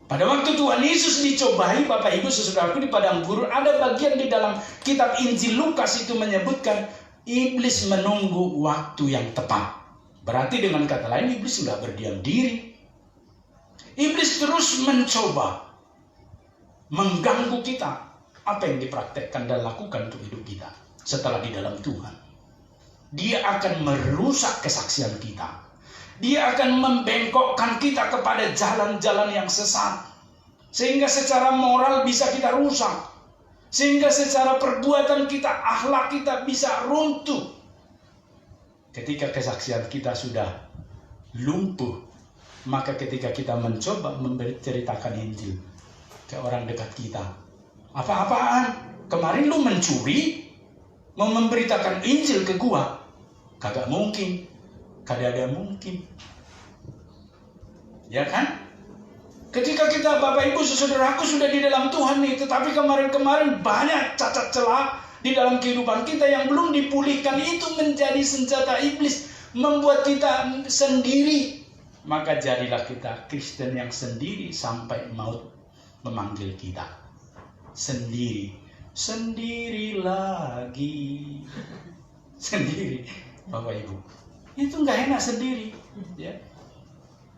Pada waktu Tuhan Yesus dicobai, Bapak Ibu saudaraku, di padang gurun, ada bagian di dalam kitab Injil Lukas itu menyebutkan iblis menunggu waktu yang tepat. Berarti dengan kata lain, iblis tidak berdiam diri. Iblis terus mencoba mengganggu kita. Apa yang dipraktekkan dan lakukan untuk hidup kita setelah di dalam Tuhan? Dia akan merusak kesaksian kita. Dia akan membengkokkan kita kepada jalan-jalan yang sesat. Sehingga secara moral bisa kita rusak. Sehingga secara perbuatan kita, akhlak kita bisa runtuh. Ketika kesaksian kita sudah lumpuh, maka ketika kita mencoba menceritakan Injil ke orang dekat kita, apa-apaan? Kemarin lu mencuri, mau memberitakan Injil ke gua? Kagak mungkin. Kagak ada mungkin. Ya kan? Ketika kita, Bapak Ibu saudaraku, sudah di dalam Tuhan nih, tetapi kemarin-kemarin banyak cacat celah di dalam kehidupan kita yang belum dipulihkan, itu menjadi senjata iblis, membuat kita sendiri. Maka jadilah kita Kristen yang sendiri sampai maut memanggil kita. Sendiri lagi. Sendiri, Bapak Ibu. Itu nggak enak sendiri. Ya.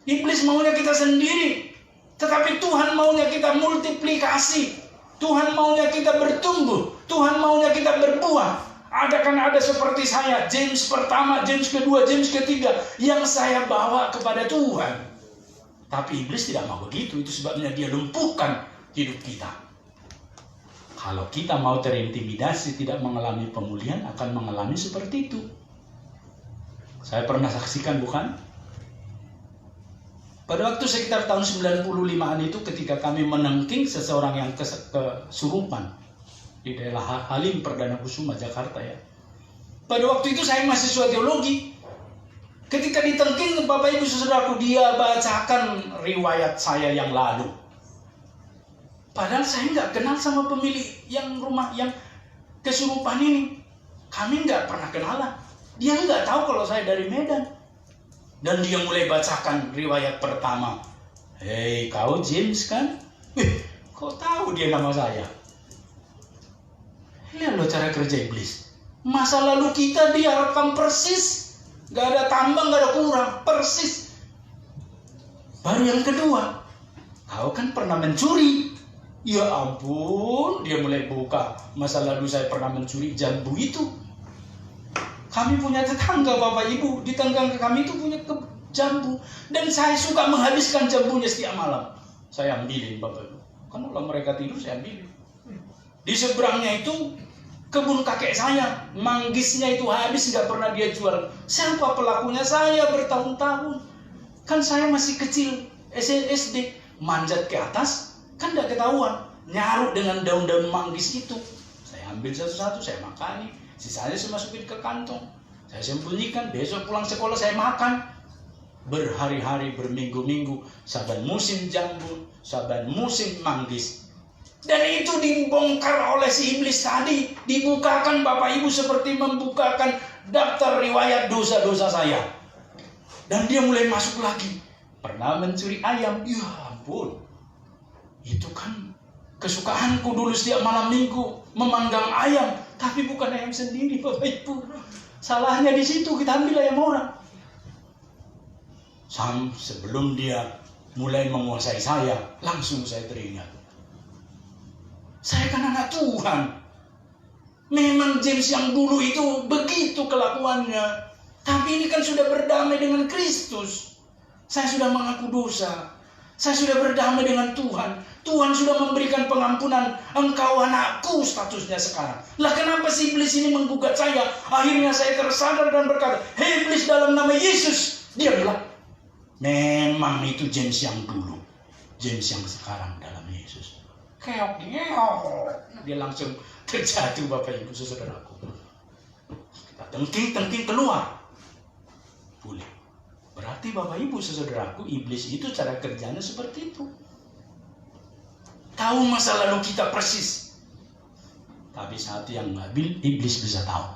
Iblis maunya kita sendiri. Tetapi Tuhan maunya kita multiplikasi. Tuhan maunya kita bertumbuh. Tuhan maunya kita berbuah. Ada seperti saya, James pertama, James kedua, James ketiga, yang saya bawa kepada Tuhan. Tapi iblis tidak mau begitu. Itu sebabnya dia lumpuhkan hidup kita. Kalau kita mau terintimidasi, tidak mengalami pemulihan, akan mengalami seperti itu. Saya pernah saksikan, bukan? Pada waktu sekitar tahun 95-an itu, ketika kami menengking seseorang yang kesurupan di daerah Halim Perdana Kusuma, Jakarta ya. Pada waktu itu saya mahasiswa teologi. Ketika ditengking, Bapak Ibu saudaraku, dia bacakan riwayat saya yang lalu. Padahal saya nggak kenal sama pemilik yang rumah yang kesurupan ini. Kami nggak pernah kenalan. Dia nggak tahu kalau saya dari Medan. Dan dia mulai bacakan riwayat pertama. Hei, kau James kan? Kok tahu dia nama saya? Lihat loh cara kerja iblis. Masa lalu kita dia rekam persis. Nggak ada tambah, nggak ada kurang. Persis. Baru yang kedua. Kau kan pernah mencuri. Ya ampun, dia mulai buka. Masa lalu saya pernah mencuri jambu itu. Kami punya tetangga, Bapak Ibu. Di tetangga kami itu punya jambu. Dan saya suka menghabiskan jambunya setiap malam. Saya ambilin, Bapak Ibu. Kan kalau mereka tidur, saya ambilin. Di seberangnya itu kebun kakek saya. Manggisnya itu habis, nggak pernah dia jual. Siapa pelakunya? Saya bertahun-tahun. Kan saya masih kecil, SD. Manjat ke atas. Kan tidak ketahuan, nyarut dengan daun-daun manggis itu. Saya ambil satu-satu, saya makani. Sisanya saya masukin ke kantong. Saya sembunyikan, besok pulang sekolah saya makan. Berhari-hari, berminggu-minggu. Saban musim jambu, saban musim manggis. Dan itu dibongkar oleh si iblis tadi. Dibukakan Bapak Ibu seperti membukakan daftar riwayat dosa-dosa saya. Dan dia mulai masuk lagi. Pernah mencuri ayam, ya ampun. Itu kan kesukaanku dulu setiap malam minggu memanggang ayam, tapi bukan ayam sendiri, Bapak Ibu. Salahnya di situ, kita ambil ayam orang. Sebelum dia mulai menguasai saya, langsung saya teringat. Saya kan anak Tuhan. Memang James yang dulu itu begitu kelakuannya. Tapi ini kan sudah berdamai dengan Kristus. Saya sudah mengaku dosa. Saya sudah berdamai dengan Tuhan. Tuhan sudah memberikan pengampunan. Engkau anakku statusnya sekarang. Lah kenapa si iblis ini menggugat saya? Akhirnya saya tersadar dan berkata, "Hei iblis, dalam nama Yesus, diamlah." Memang itu James yang dulu. James yang sekarang dalam Yesus. Keok, dia langsung terjatuh, Bapak Ibu Saudaraku. Kita tengking keluar. Boleh. Berarti Bapak Ibu Saudaraku, iblis itu cara kerjanya seperti itu. Tahu masa lalu kita persis. Tapi saat yang ngambil, iblis bisa tahu.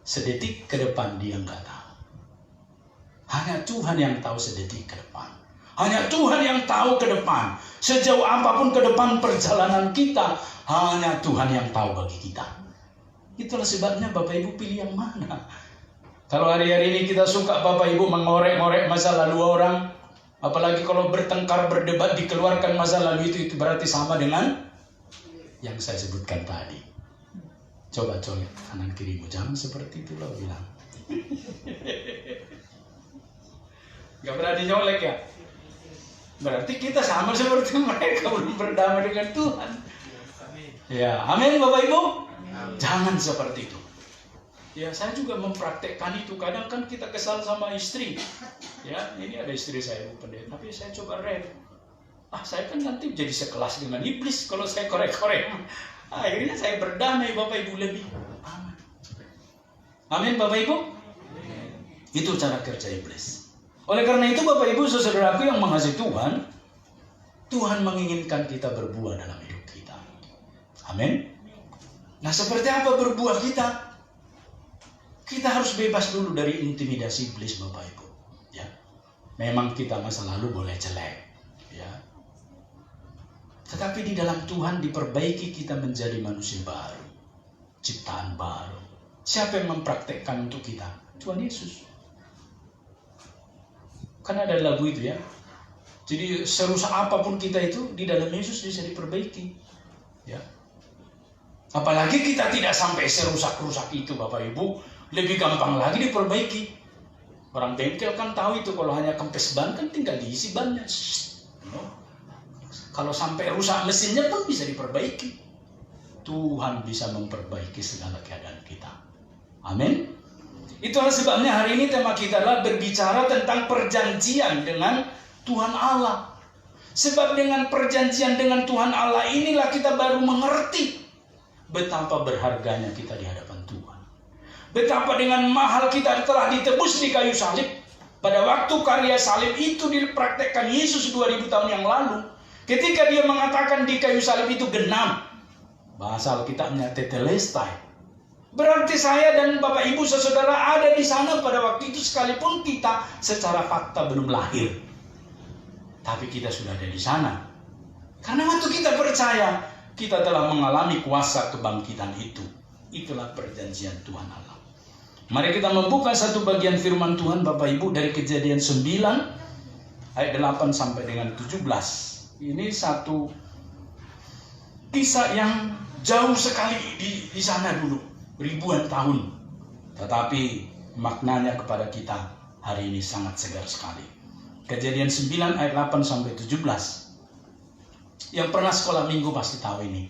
Sedetik ke depan dia nggak tahu. Hanya Tuhan yang tahu sedetik ke depan. Hanya Tuhan yang tahu ke depan. Sejauh apapun ke depan perjalanan kita, hanya Tuhan yang tahu bagi kita. Itulah sebabnya Bapak Ibu pilih yang mana. Kalau hari-hari ini kita suka Bapak Ibu mengorek-ngorek masa lalu orang, apalagi kalau bertengkar, berdebat, dikeluarkan masa lalu itu berarti sama dengan yang saya sebutkan tadi. Coba colek kanan kirimu, jangan seperti itu loh bilang. Gak berani nyolek ya? Berarti kita sama seperti mereka, belum berdamai dengan Tuhan. Ya, amin Bapak Ibu. Jangan seperti itu. Ya, saya juga mempraktekkan itu. Kadang kan kita kesal sama istri. Ya, ini ada istri saya Bu Pendeta, tapi saya coba rem. Saya kan nanti jadi sekelas dengan iblis kalau saya korek-korek. Akhirnya saya berdamai Bapak Ibu lebih aman. Amin Bapak Ibu. Itu cara kerja iblis. Oleh karena itu Bapak Ibu Saudaraku yang mengasihi Tuhan, Tuhan menginginkan kita berbuah dalam hidup kita. Amin. Nah, seperti apa berbuah kita? Kita harus bebas dulu dari intimidasi iblis Bapak Ibu. Ya. Memang kita masa lalu boleh jelek, ya. Tetapi di dalam Tuhan diperbaiki kita menjadi manusia baru, ciptaan baru. Siapa yang mempraktekkan untuk kita? Tuhan Yesus. Kan ada lagu itu ya. Jadi serusak apapun kita itu di dalam Yesus bisa diperbaiki. Ya. Apalagi kita tidak sampai serusak-rusak itu Bapak Ibu, lebih gampang lagi diperbaiki. Orang bengkel kan tahu itu, kalau hanya kempes ban kan tinggal diisi bannya. Kalau sampai rusak mesinnya pun bisa diperbaiki. Tuhan bisa memperbaiki segala keadaan kita. Amin. Itulah sebabnya hari ini tema kita adalah berbicara tentang perjanjian dengan Tuhan Allah. Sebab dengan perjanjian dengan Tuhan Allah inilah kita baru mengerti betapa berharganya kita di hadapan Tuhan. Betapa dengan mahal kita telah ditebus di kayu salib. Pada waktu karya salib itu dipraktekkan Yesus 2000 tahun yang lalu. Ketika dia mengatakan di kayu salib itu genap. Bahasa Alkitabnya tetelestai. Berarti saya dan Bapak Ibu Saudara ada di sana pada waktu itu sekalipun kita secara fakta belum lahir. Tapi kita sudah ada di sana. Karena waktu kita percaya, kita telah mengalami kuasa kebangkitan itu. Itulah perjanjian Tuhan Allah. Mari kita membuka satu bagian firman Tuhan Bapak Ibu dari Kejadian 9 ayat 8 sampai dengan 17. Ini satu kisah yang jauh sekali di sana dulu. Ribuan tahun, tetapi maknanya kepada kita hari ini sangat segar sekali. Kejadian 9 ayat 8 sampai 17. Yang pernah sekolah minggu pasti tahu ini.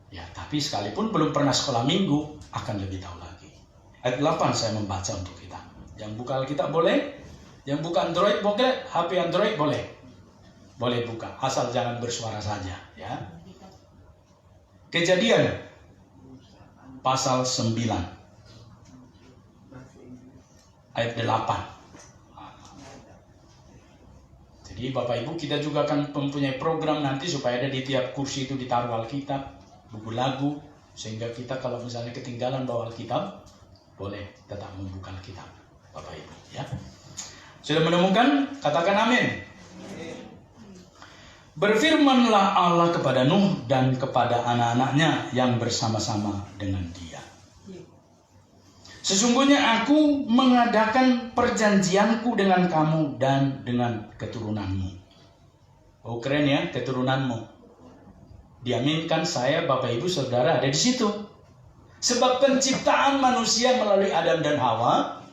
Ya, tapi sekalipun belum pernah sekolah minggu akan lebih tahu lagi. Ayat 8 saya membaca untuk kita. Yang buka Alkitab boleh, yang buka Android boleh, HP Android boleh. Boleh buka, asal jangan bersuara saja, ya. Kejadian pasal 9 ayat 8. Jadi Bapak Ibu, kita juga akan mempunyai program nanti supaya ada di tiap kursi itu ditaruh Alkitab, buku lagu, sehingga kita kalau misalnya ketinggalan bawa Alkitab, boleh tetap membuka Alkitab Bapak Ibu, ya. Sudah menemukan? Katakan amin. Berfirmanlah Allah kepada Nuh dan kepada anak-anaknya yang bersama-sama dengan dia. Sesungguhnya aku mengadakan perjanjianku dengan kamu dan dengan keturunanmu. Oh keren ya, keturunanmu. Diaminkan saya, Bapak Ibu Saudara ada di situ. Sebab penciptaan manusia melalui Adam dan Hawa,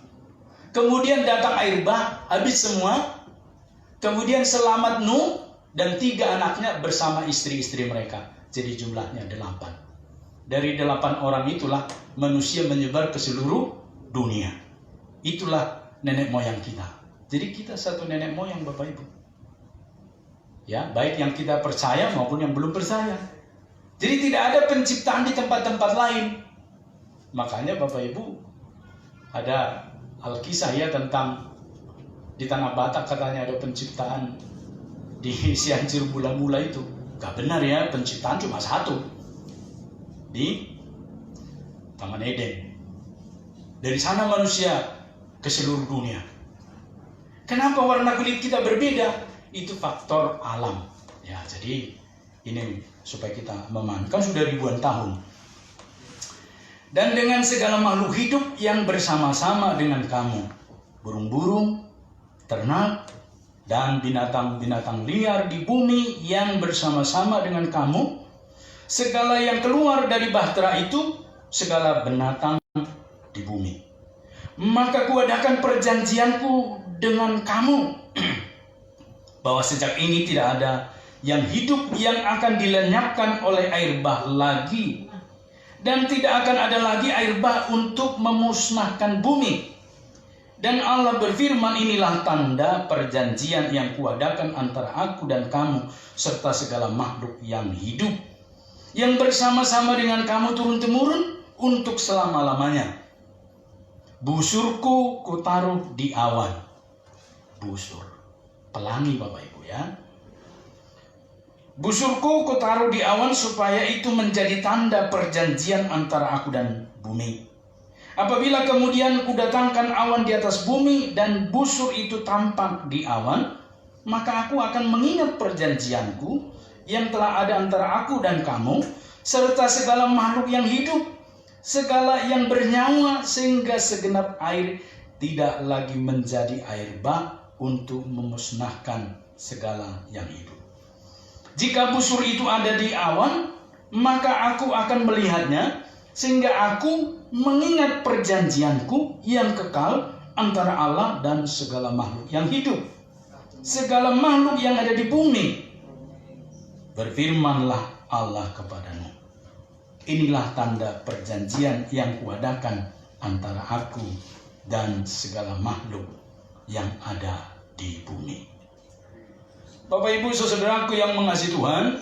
kemudian datang air bah, habis semua, kemudian selamat Nuh dan 3 anaknya bersama istri-istri mereka. Jadi jumlahnya 8. Dari 8 orang itulah manusia menyebar ke seluruh dunia. Itulah nenek moyang kita. Jadi kita satu nenek moyang, Bapak Ibu. Ya, baik yang kita percaya maupun yang belum percaya. Jadi tidak ada penciptaan di tempat-tempat lain. Makanya Bapak Ibu, ada Alkisah ya tentang di Tanah Batak katanya ada penciptaan di Cianjur mula-mula itu. Gak benar ya, penciptaan cuma satu. Di Taman Eden. Dari sana manusia ke seluruh dunia. Kenapa warna kulit kita berbeda? Itu faktor alam. Ya, jadi ini supaya kita memahami. Kan sudah ribuan tahun. Dan dengan segala makhluk hidup yang bersama-sama dengan kamu. Burung-burung, ternak, dan binatang-binatang liar di bumi yang bersama-sama dengan kamu. Segala yang keluar dari bahtera itu, segala binatang di bumi. Maka kuadakan perjanjianku dengan kamu. Bahwa sejak ini tidak ada yang hidup yang akan dilenyapkan oleh air bah lagi. Dan tidak akan ada lagi air bah untuk memusnahkan bumi. Dan Allah berfirman, inilah tanda perjanjian yang kuadakan antara aku dan kamu, serta segala makhluk yang hidup, yang bersama-sama dengan kamu turun-temurun untuk selama-lamanya. Busurku kutaruh di awan. Busur, pelangi Bapak Ibu ya. Busurku kutaruh di awan supaya itu menjadi tanda perjanjian antara aku dan bumi. Apabila kemudian kudatangkan awan di atas bumi dan busur itu tampak di awan, maka aku akan mengingat perjanjianku yang telah ada antara aku dan kamu, serta segala makhluk yang hidup, segala yang bernyawa, sehingga segenap air tidak lagi menjadi air bah untuk memusnahkan segala yang hidup. Jika busur itu ada di awan, maka aku akan melihatnya, sehingga aku mengingat perjanjianku yang kekal antara Allah dan segala makhluk yang hidup, segala makhluk yang ada di bumi. Berfirmanlah Allah kepada Nuh, inilah tanda perjanjian yang kuadakan antara aku dan segala makhluk yang ada di bumi. Bapak Ibu saudaraku yang mengasihi Tuhan,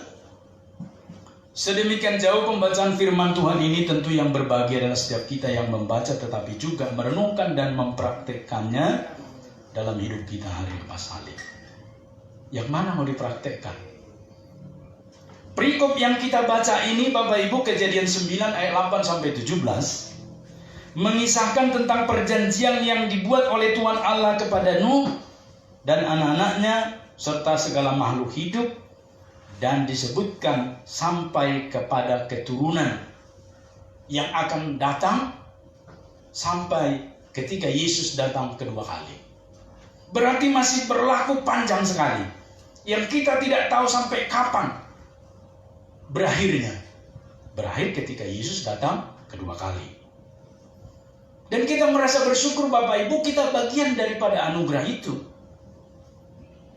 sedemikian jauh pembacaan firman Tuhan ini tentu yang berbahagia adalah setiap kita yang membaca tetapi juga merenungkan dan mempraktekkannya dalam hidup kita hari lepas hari. Yang mana mau dipraktekkan? Perikop yang kita baca ini Bapak Ibu, Kejadian 9 ayat 8 sampai 17 mengisahkan tentang perjanjian yang dibuat oleh Tuhan Allah kepada Nuh dan anak-anaknya serta segala makhluk hidup, dan disebutkan sampai kepada keturunan yang akan datang sampai ketika Yesus datang kedua kali. Berarti masih berlaku panjang sekali, yang kita tidak tahu sampai kapan berakhirnya. Berakhir ketika Yesus datang kedua kali. Dan kita merasa bersyukur Bapak Ibu, kita bagian daripada anugerah itu.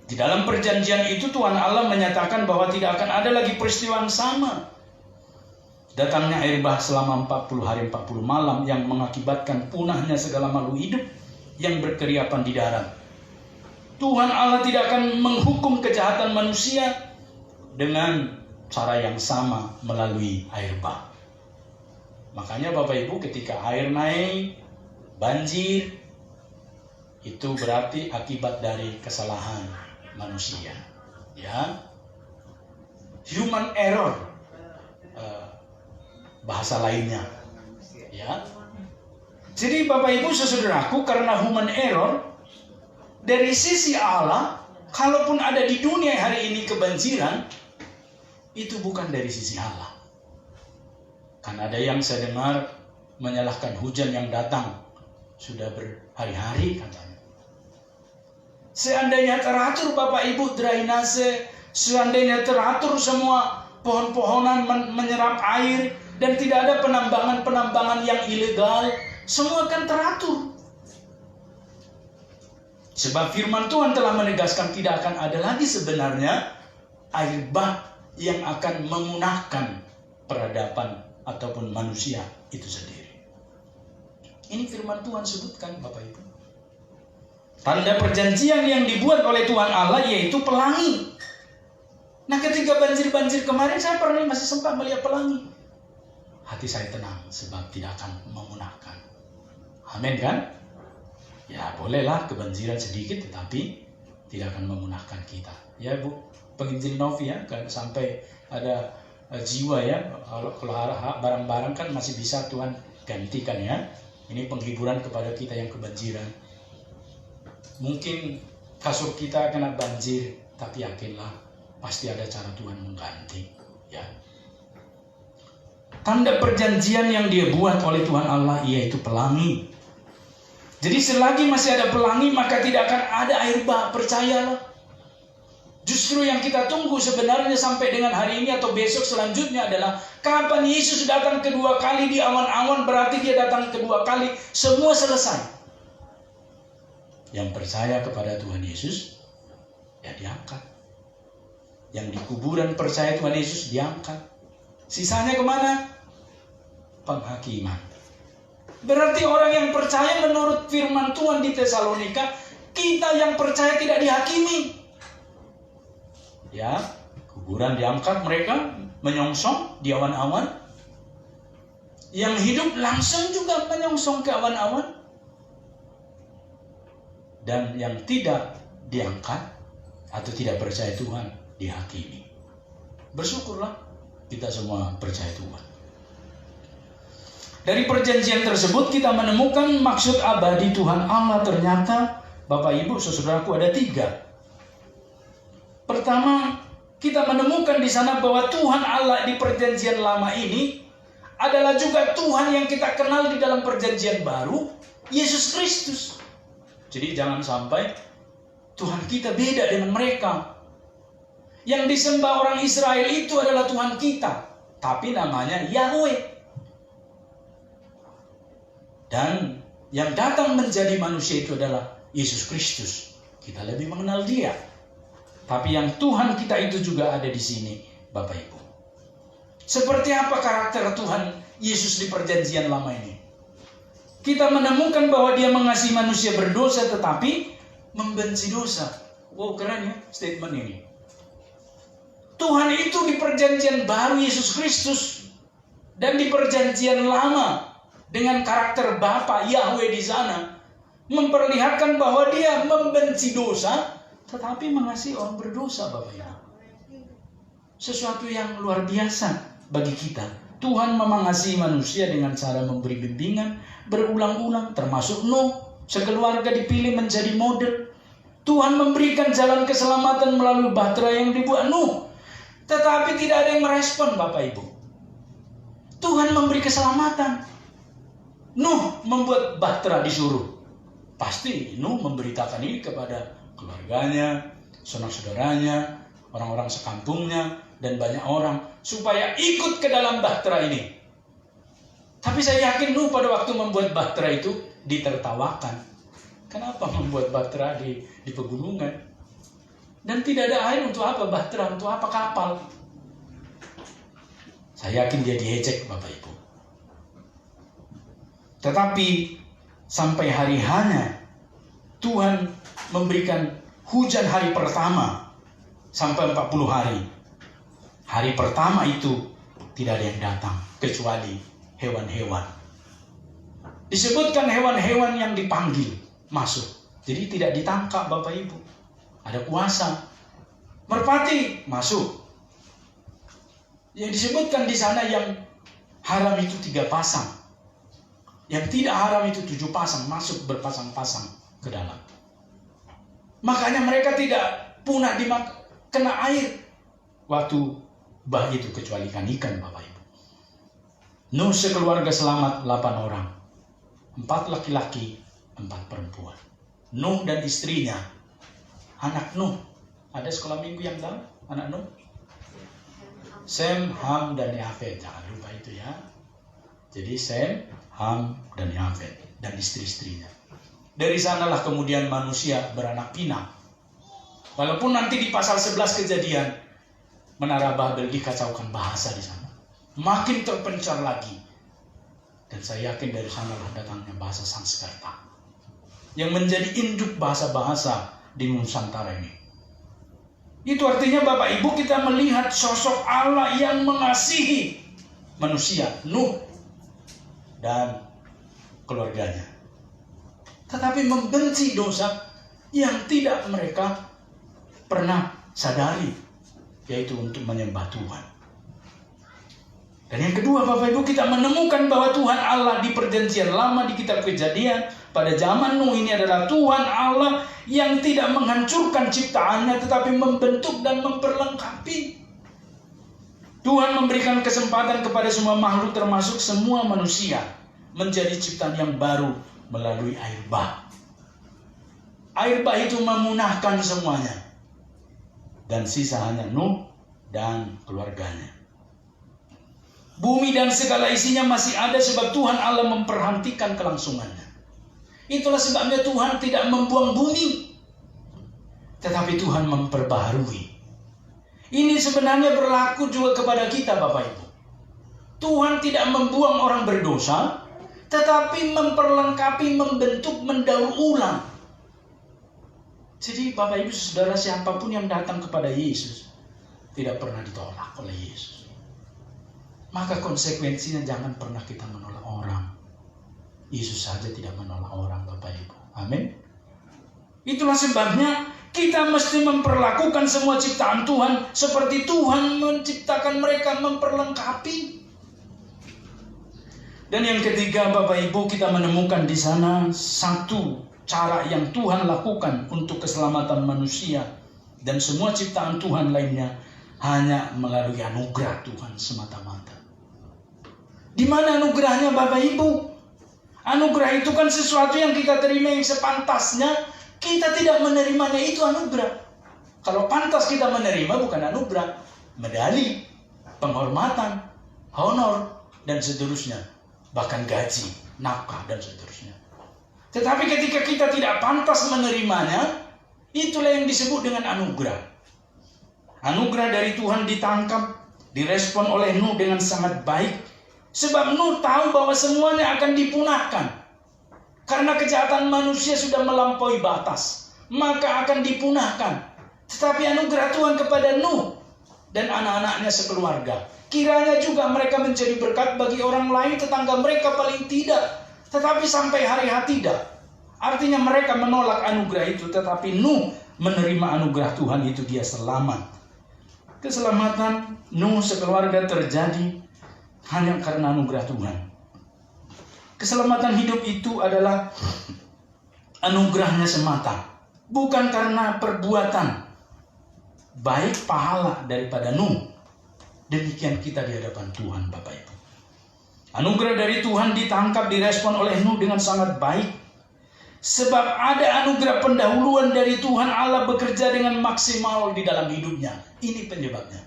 Di dalam perjanjian itu Tuhan Allah menyatakan bahwa tidak akan ada lagi peristiwa yang sama. Datangnya air bah selama 40 hari 40 malam yang mengakibatkan punahnya segala makhluk hidup yang berkeriapan di darat. Tuhan Allah tidak akan menghukum kejahatan manusia dengan cara yang sama melalui air bah. Makanya Bapak Ibu, ketika air naik, banjir, itu berarti akibat dari kesalahan manusia, ya, human error, bahasa lainnya, ya. Jadi Bapak Ibu saudaraku, karena human error, dari sisi Allah, kalaupun ada di dunia hari ini kebanjiran, itu bukan dari sisi Allah. Kan ada yang saya dengar menyalahkan hujan yang datang sudah berhari-hari katanya. Seandainya teratur Bapak Ibu drainase, seandainya teratur semua pohon-pohonan menyerap air, dan tidak ada penambangan-penambangan yang ilegal. Semua kan teratur. Sebab firman Tuhan telah menegaskan tidak akan ada lagi sebenarnya air bah yang akan memunahkan peradaban ataupun manusia itu sendiri. Ini firman Tuhan sebutkan, Bapak Ibu. Tanda perjanjian yang dibuat oleh Tuhan Allah yaitu pelangi. Nah, ketika banjir-banjir kemarin saya pernah masih sempat melihat pelangi. Hati saya tenang sebab tidak akan memunahkan. Amin kan? Ya bolehlah kebanjiran sedikit tetapi tidak akan memunahkan kita. Ya Bu, penginjil Novi ya, sampai ada jiwa ya, kalau barang-barang kan masih bisa Tuhan gantikan ya. Ini penghiburan kepada kita yang kebanjiran. Mungkin kasur kita kena banjir, tapi yakinlah pasti ada cara Tuhan mengganti ya. Tanda perjanjian yang dia buat oleh Tuhan Allah yaitu pelangi. Jadi selagi masih ada pelangi maka tidak akan ada air bah, percayalah. Justru yang kita tunggu sebenarnya sampai dengan hari ini atau besok selanjutnya adalah kapan Yesus datang kedua kali di awan-awan, berarti dia datang kedua kali, semua selesai. Yang percaya kepada Tuhan Yesus, ya diangkat. Yang di kuburan percaya Tuhan Yesus diangkat. Sisanya kemana? Penghakiman. Berarti orang yang percaya menurut firman Tuhan di Tesalonika, kita yang percaya tidak dihakimi. Ya, kuburan diangkat, mereka menyongsong di awan-awan. Yang hidup langsung juga menyongsong ke awan-awan. Dan yang tidak diangkat atau tidak percaya Tuhan dihakimi. Bersyukurlah kita semua percaya Tuhan. Dari perjanjian tersebut kita menemukan maksud abadi Tuhan Allah. Ternyata Bapak Ibu saudaraku ada 3. Pertama, kita menemukan di sana bahwa Tuhan Allah di perjanjian lama ini adalah juga Tuhan yang kita kenal di dalam perjanjian baru, Yesus Kristus. Jadi jangan sampai Tuhan kita beda dengan mereka. Yang disembah orang Israel itu adalah Tuhan kita, tapi namanya Yahweh. Dan yang datang menjadi manusia itu adalah Yesus Kristus. Kita lebih mengenal Dia. Tapi yang Tuhan kita itu juga ada di sini, Bapak Ibu. Seperti apa karakter Tuhan Yesus di perjanjian lama ini? Kita menemukan bahwa Dia mengasihi manusia berdosa tetapi membenci dosa. Wow, keren ya statement ini. Tuhan itu di perjanjian baru Yesus Kristus dan di perjanjian lama dengan karakter Bapa Yahweh di sana memperlihatkan bahwa Dia membenci dosa tetapi mengasihi orang berdosa, Bapak Ibu. Sesuatu yang luar biasa bagi kita. Tuhan mengasihi manusia dengan cara memberi bimbingan berulang-ulang, termasuk Nuh, sekeluarga dipilih menjadi model. Tuhan memberikan jalan keselamatan melalui bahtera yang dibuat Nuh. Tetapi tidak ada yang merespon, Bapak Ibu. Tuhan memberi keselamatan. Nuh membuat bahtera disuruh. Pasti Nuh memberitakan ini kepada keluarganya, saudara-saudaranya, orang-orang sekampungnya, dan banyak orang supaya ikut ke dalam bahtera ini. Tapi saya yakin Nuh pada waktu membuat bahtera itu ditertawakan. Kenapa membuat bahtera di pegunungan? Dan tidak ada air untuk apa bahtera, untuk apa kapal? Saya yakin dia diejek, Bapak Ibu. Tetapi sampai hari hanya Tuhan memberikan hujan hari pertama sampai 40 hari. Hari pertama itu tidak ada yang datang kecuali hewan-hewan. Disebutkan hewan-hewan yang dipanggil masuk. Jadi tidak ditangkap, Bapak Ibu. Ada kuasa. Merpati masuk. Yang disebutkan di sana yang haram itu 3 pasang. Yang tidak haram itu 7 pasang, masuk berpasang-pasang ke dalam. Makanya mereka tidak punah kena air waktu bah itu kecuali ikan-ikan, Bapak Ibu. Nuh sekeluarga selamat 8 orang. 4 laki-laki, 4 perempuan. Nuh dan istrinya, anak Nuh. Ada sekolah minggu yang tahu anak Nuh? Sem, Ham, dan Yafet. Jangan lupa itu ya. Jadi Sem, Ham, dan Yafet. Dan istri-istrinya. Dari sanalah kemudian manusia beranak pinak. Walaupun nanti di pasal 11 Kejadian, Menara Babel dikacaukan bahasa di sana. Makin terpencar lagi. Dan saya yakin dari sanalah datangnya bahasa Sanskerta. Yang menjadi induk bahasa-bahasa di Nusantara ini. Itu artinya Bapak Ibu kita melihat sosok Allah yang mengasihi manusia, Nuh dan keluarganya. Tetapi membenci dosa yang tidak mereka pernah sadari, yaitu untuk menyembah Tuhan. Dan yang kedua Bapak Ibu kita menemukan bahwa Tuhan Allah di perjanjian lama di kitab Kejadian pada zaman Nuh ini adalah Tuhan Allah yang tidak menghancurkan ciptaannya tetapi membentuk dan memperlengkapi. Tuhan memberikan kesempatan kepada semua makhluk termasuk semua manusia menjadi ciptaan yang baru melalui air bah. Air bah itu memunahkan semuanya. Dan sisa hanya Nuh dan keluarganya. Bumi dan segala isinya masih ada sebab Tuhan Allah memperhentikan kelangsungannya. Itulah sebabnya Tuhan tidak membuang bumi, tetapi Tuhan memperbaharui. Ini sebenarnya berlaku juga kepada kita Bapak Ibu. Tuhan tidak membuang orang berdosa, tetapi memperlengkapi, membentuk, mendaur ulang. Jadi Bapak Ibu Saudara, siapapun yang datang kepada Yesus tidak pernah ditolak oleh Yesus. Maka konsekuensinya jangan pernah kita menolak orang. Yesus saja tidak menolak orang Bapak Ibu. Amin. Itulah sebabnya kita mesti memperlakukan semua ciptaan Tuhan seperti Tuhan menciptakan mereka, memperlengkapi. Dan yang ketiga Bapak Ibu kita menemukan di sana satu cara yang Tuhan lakukan untuk keselamatan manusia dan semua ciptaan Tuhan lainnya hanya melalui anugerah Tuhan semata-mata. Di mana anugerahnya Bapak Ibu? Anugerah itu kan sesuatu yang kita terima yang sepantasnya. Kita tidak menerimanya, itu anugerah. Kalau pantas kita menerima bukan anugerah, medali, penghormatan, honor, dan seterusnya. Bahkan gaji, nafkah, dan seterusnya. Tetapi ketika kita tidak pantas menerimanya, itulah yang disebut dengan anugerah. Anugerah dari Tuhan ditangkap, direspon oleh Nuh dengan sangat baik. Sebab Nuh tahu bahwa semuanya akan dipunahkan. Karena kejahatan manusia sudah melampaui batas, maka akan dipunahkan. Tetapi anugerah Tuhan kepada Nuh dan anak-anaknya sekeluarga, kiranya juga mereka menjadi berkat bagi orang lain, tetangga mereka paling tidak. Tetapi sampai hari tidak. Artinya mereka menolak anugerah itu, tetapi Nuh menerima anugerah Tuhan itu, dia selamat. Keselamatan Nuh sekeluarga terjadi hanya karena anugerah Tuhan. Keselamatan hidup itu adalah anugerahnya semata, bukan karena perbuatan baik pahala daripada Nuh. Demikian kita di hadapan Tuhan Bapak Ibu. Anugerah dari Tuhan ditangkap, direspon oleh Nuh dengan sangat baik. Sebab ada anugerah pendahuluan dari Tuhan Allah bekerja dengan maksimal di dalam hidupnya. Ini penyebabnya.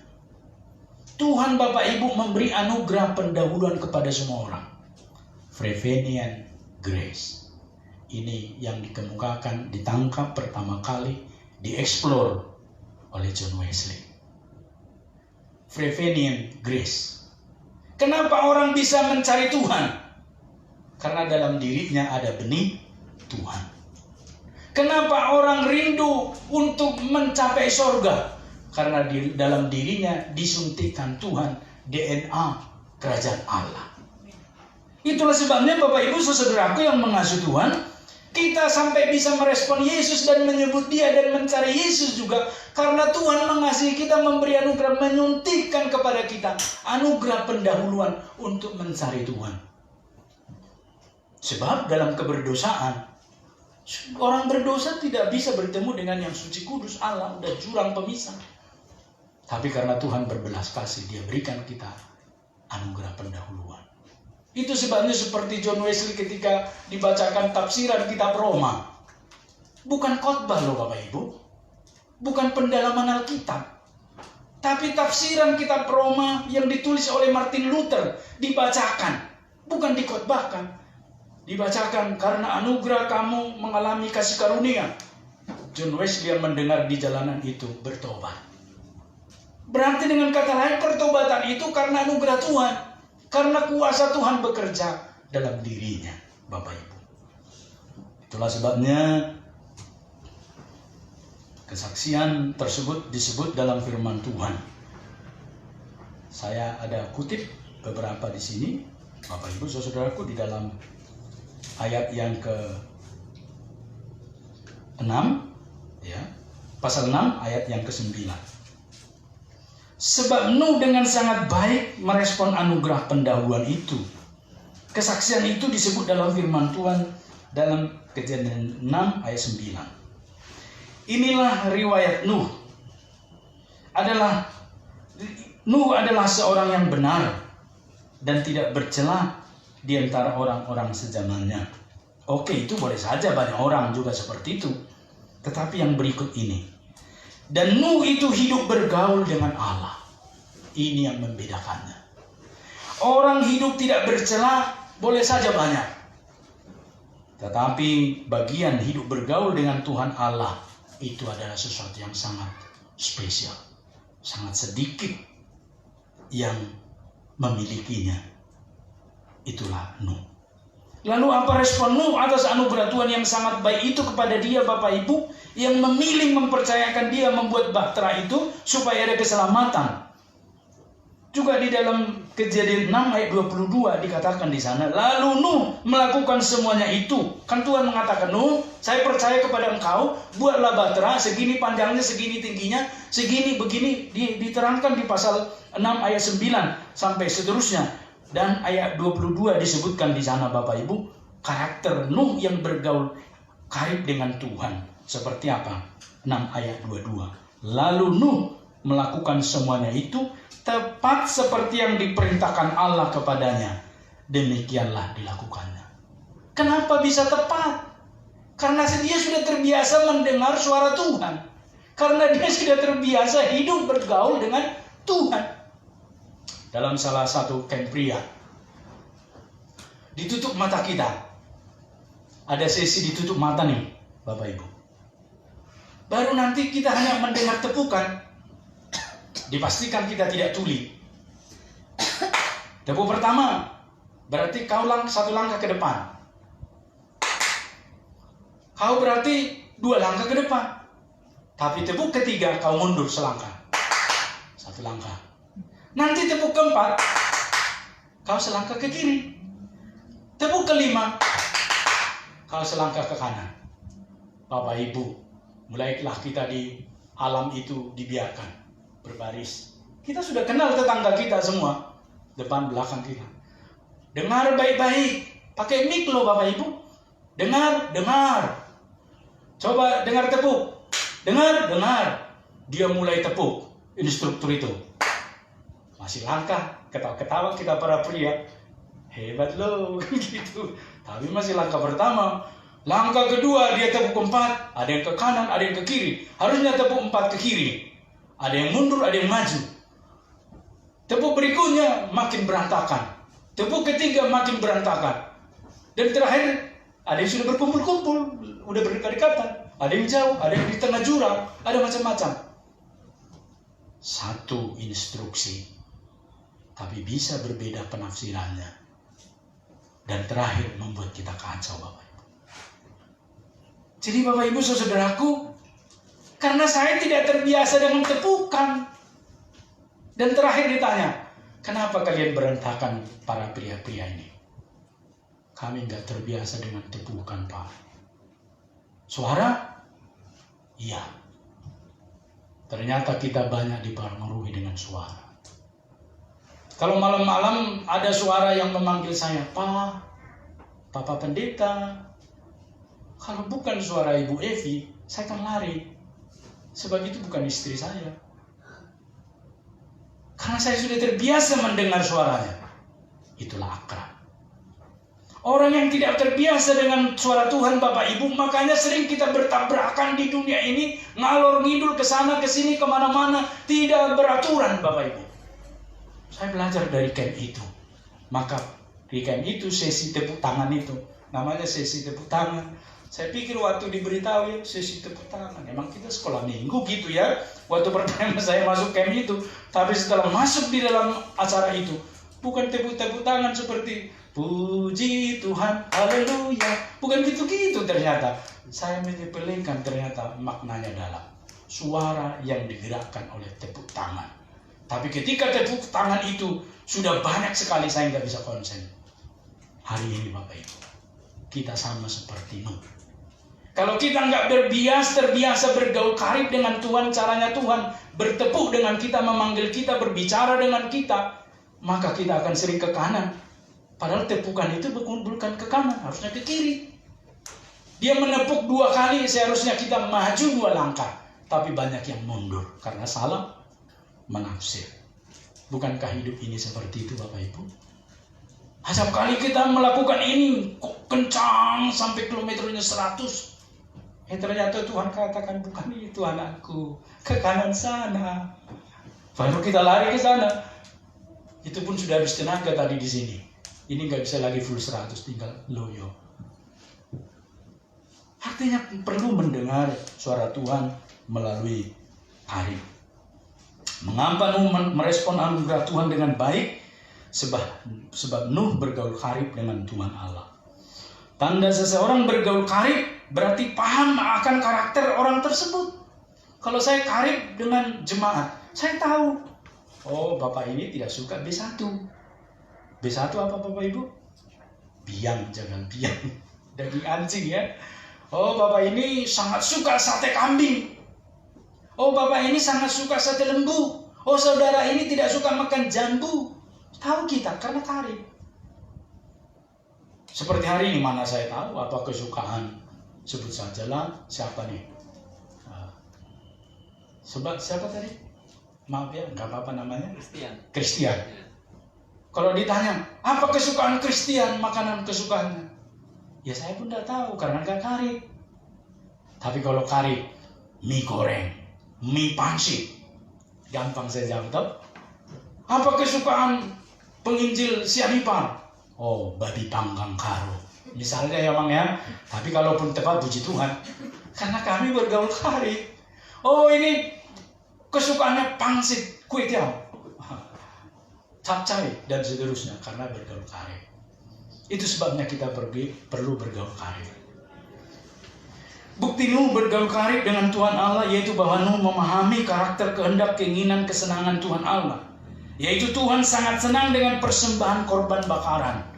Tuhan Bapak Ibu memberi anugerah pendahuluan kepada semua orang. Frevenian Grace. Ini yang dikemukakan, ditangkap pertama kali, dieksplor oleh John Wesley. Frevenian Grace. Kenapa orang bisa mencari Tuhan? Karena dalam dirinya ada benih Tuhan. Kenapa orang rindu untuk mencapai surga? Karena dalam dirinya disuntikkan Tuhan DNA kerajaan Allah. Itulah sebabnya Bapak Ibu saudaraku yang mengasihi Tuhan, kita sampai bisa merespon Yesus dan menyebut Dia dan mencari Yesus juga karena Tuhan mengasihi kita, memberi anugerah, menyuntikkan kepada kita anugerah pendahuluan untuk mencari Tuhan. Sebab dalam keberdosaan, orang berdosa tidak bisa bertemu dengan yang suci kudus Allah, udah jurang pemisah. Tapi karena Tuhan berbelas kasih, Dia berikan kita anugerah pendahuluan. Itu sebabnya seperti John Wesley ketika dibacakan tafsiran kitab Roma. Bukan khotbah loh Bapak Ibu. Bukan pendalaman Alkitab. Tapi tafsiran kitab Roma yang ditulis oleh Martin Luther dibacakan, bukan dikhotbahkan. Dibacakan, karena anugerah kamu mengalami kasih karunia. John Wesley yang mendengar di jalanan itu bertobat. Berarti dengan kata lain, pertobatan itu karena anugerah Tuhan. Karena kuasa Tuhan bekerja dalam dirinya, Bapak Ibu. Itulah sebabnya kesaksian tersebut disebut dalam firman Tuhan. Saya ada kutip beberapa di sini, Bapak Ibu saudaraku, di dalam ayat yang ke-6, ya, pasal 6 ayat yang ke-9. Sebab Nuh dengan sangat baik merespon anugerah pendahuluan itu. Kesaksian itu disebut dalam firman Tuhan dalam Kejadian 6 ayat 9. Inilah riwayat Nuh. Nuh adalah seorang yang benar dan tidak bercela di antara orang-orang sezamannya. Oke, itu boleh saja, banyak orang juga seperti itu. Tetapi yang berikut ini. Dan Nuh itu hidup bergaul dengan Allah. Ini yang membedakannya. Orang hidup tidak bercela boleh saja banyak. Tetapi bagian hidup bergaul dengan Tuhan Allah itu adalah sesuatu yang sangat spesial. Sangat sedikit yang memilikinya. Itulah Nuh. Lalu apa respon Nuh atas anugerah Tuhan yang sangat baik itu kepada dia, Bapak Ibu, yang memilih mempercayakan dia membuat bahtera itu supaya ada keselamatan. Juga di dalam Kejadian 6 ayat 22 dikatakan di sana, lalu Nuh melakukan semuanya itu. Kan Tuhan mengatakan, Nuh, saya percaya kepada engkau, buatlah bahtera, segini panjangnya, segini tingginya, segini begini, diterangkan di pasal 6 ayat 9 sampai seterusnya. Dan ayat 22 disebutkan di sana, Bapak Ibu, karakter Nuh yang bergaul karib dengan Tuhan. Seperti apa? 6 ayat 22. Lalu Nuh melakukan semuanya itu tepat seperti yang diperintahkan Allah kepadanya. Demikianlah dilakukannya. Kenapa bisa tepat? Karena dia sudah terbiasa mendengar suara Tuhan. Karena dia sudah terbiasa hidup bergaul dengan Tuhan. Dalam salah satu camp pria, ditutup mata kita. Ada sesi ditutup mata nih, Bapak Ibu. Baru nanti kita hanya mendengar tepukan. Dipastikan kita tidak tuli. Tepuk pertama, berarti kau satu langkah ke depan. Kau berarti 2 langkah ke depan. Tapi tepuk ketiga, kau mundur selangkah. 1 langkah. Nanti tepuk keempat, kau selangkah ke kiri. Tepuk kelima, kau selangkah ke kanan. Bapak Ibu, mulailah kita di alam itu dibiarkan berbaris. Kita sudah kenal tetangga kita semua, depan belakang kita. Dengar baik-baik, pakai mic loh Bapak Ibu. Dengar. Coba dengar tepuk. Dengar. Dia mulai tepuk, instruktur itu. Masih langkah, ketawa-ketawa kita para pria. Hebat loh, gitu. Tapi masih langkah pertama. Langkah kedua dia tepuk 4, ada yang ke kanan, ada yang ke kiri. Harusnya tepuk 4 ke kiri. Ada yang mundur, ada yang maju. Tepuk berikutnya makin berantakan. Tepuk ketiga makin berantakan. Dan terakhir ada yang sudah berkumpul-kumpul, udah berdekat-dekatan. Ada yang jauh, ada yang di tengah jurang, ada macam-macam. Satu instruksi, tapi bisa berbeda penafsirannya. Dan terakhir membuat kita kacau, Bapak Ibu. Jadi Bapak Ibu saudaraku, karena saya tidak terbiasa dengan tepukan. Dan terakhir ditanya, kenapa kalian berantakan para pria-pria ini? Kami nggak terbiasa dengan tepukan, Pak. Suara? Iya. Ternyata kita banyak dipengaruhi dengan suara. Kalau malam-malam ada suara yang memanggil saya, Pak, Papa Pendeta. Kalau bukan suara Ibu Evi, saya akan lari. Sebab itu bukan istri saya. Karena saya sudah terbiasa mendengar suaranya. Itulah akrab. Orang yang tidak terbiasa dengan suara Tuhan Bapak Ibu, makanya sering kita bertabrakan di dunia ini, ngalor ngidul ke sana ke sini kemana-mana, tidak beraturan Bapak Ibu. Saya belajar dari camp itu. Maka di camp itu sesi tepuk tangan itu, namanya sesi tepuk tangan. Saya pikir waktu diberitahu ya sesi tepuk tangan, emang kita sekolah minggu gitu ya. Waktu pertama saya masuk camp itu, tapi setelah masuk di dalam acara itu, bukan tepuk-tepuk tangan seperti puji Tuhan, haleluya. Bukan gitu-gitu ternyata. Saya menyepelekan ternyata maknanya dalam suara yang digerakkan oleh tepuk tangan. Tapi ketika tepuk tangan itu sudah banyak sekali, saya nggak bisa konsen. Hari ini Bapak Ibu, kita sama seperti Nuh. Kalau kita nggak terbiasa bergaul karib dengan Tuhan, caranya Tuhan bertepuk dengan kita, memanggil kita, berbicara dengan kita, maka kita akan sering ke kanan. Padahal tepukan itu bukan ke kanan, harusnya ke kiri. Dia menepuk 2 kali, seharusnya kita maju 2 langkah. Tapi banyak yang mundur karena salah menafsir. Bukankah hidup ini seperti itu Bapak Ibu? Setiap kali kita melakukan ini, kok kencang sampai kilometernya 100. Ternyata Tuhan katakan, bukan itu anakku, ke kanan sana. Baru kita lari ke sana. Itu pun sudah habis tenaga tadi di sini. Ini nggak bisa lagi full 100, tinggal loyo. Artinya perlu mendengar suara Tuhan melalui karib. Mengapa Nuh merespon anugerah Tuhan dengan baik? Sebab Nuh bergaul karib dengan Tuhan Allah. Tanda seseorang bergaul karib berarti paham akan karakter orang tersebut. Kalau saya karib dengan jemaat, saya tahu, oh Bapak ini tidak suka B1. B1 apa Bapak Ibu? Biang, jangan biang. Daging anjing ya. Oh Bapak ini sangat suka sate kambing. Oh Bapak ini sangat suka sate lembu. Oh saudara ini tidak suka makan jambu. Tahu kita karena karib. Seperti hari ini mana saya tahu apa kesukaan. Sebut sajalah siapa nih? Siapa tadi? Maaf ya, nggak apa-apa namanya. Christian. Kalau ditanya, apa kesukaan Christian, makanan kesukaannya? Ya saya pun tidak tahu karena nggak karib. Tapi kalau karib, mie goreng, mie pangsit, gampang saya jawab tahu. Apa kesukaan penginjil Sianipar? Oh, babi panggang karo. Misalnya ya Bang ya. Tapi kalaupun tepat puji Tuhan, karena kami bergaul karib. Oh ini kesukaannya pangsit, kue tiaw, capcay dan seterusnya karena bergaul karib. Itu sebabnya kita perlu bergaul karib. Bukti Nuh bergaul karib dengan Tuhan Allah yaitu bahwa Nuh memahami karakter, kehendak, keinginan, kesenangan Tuhan Allah. Yaitu Tuhan sangat senang dengan persembahan korban bakaran.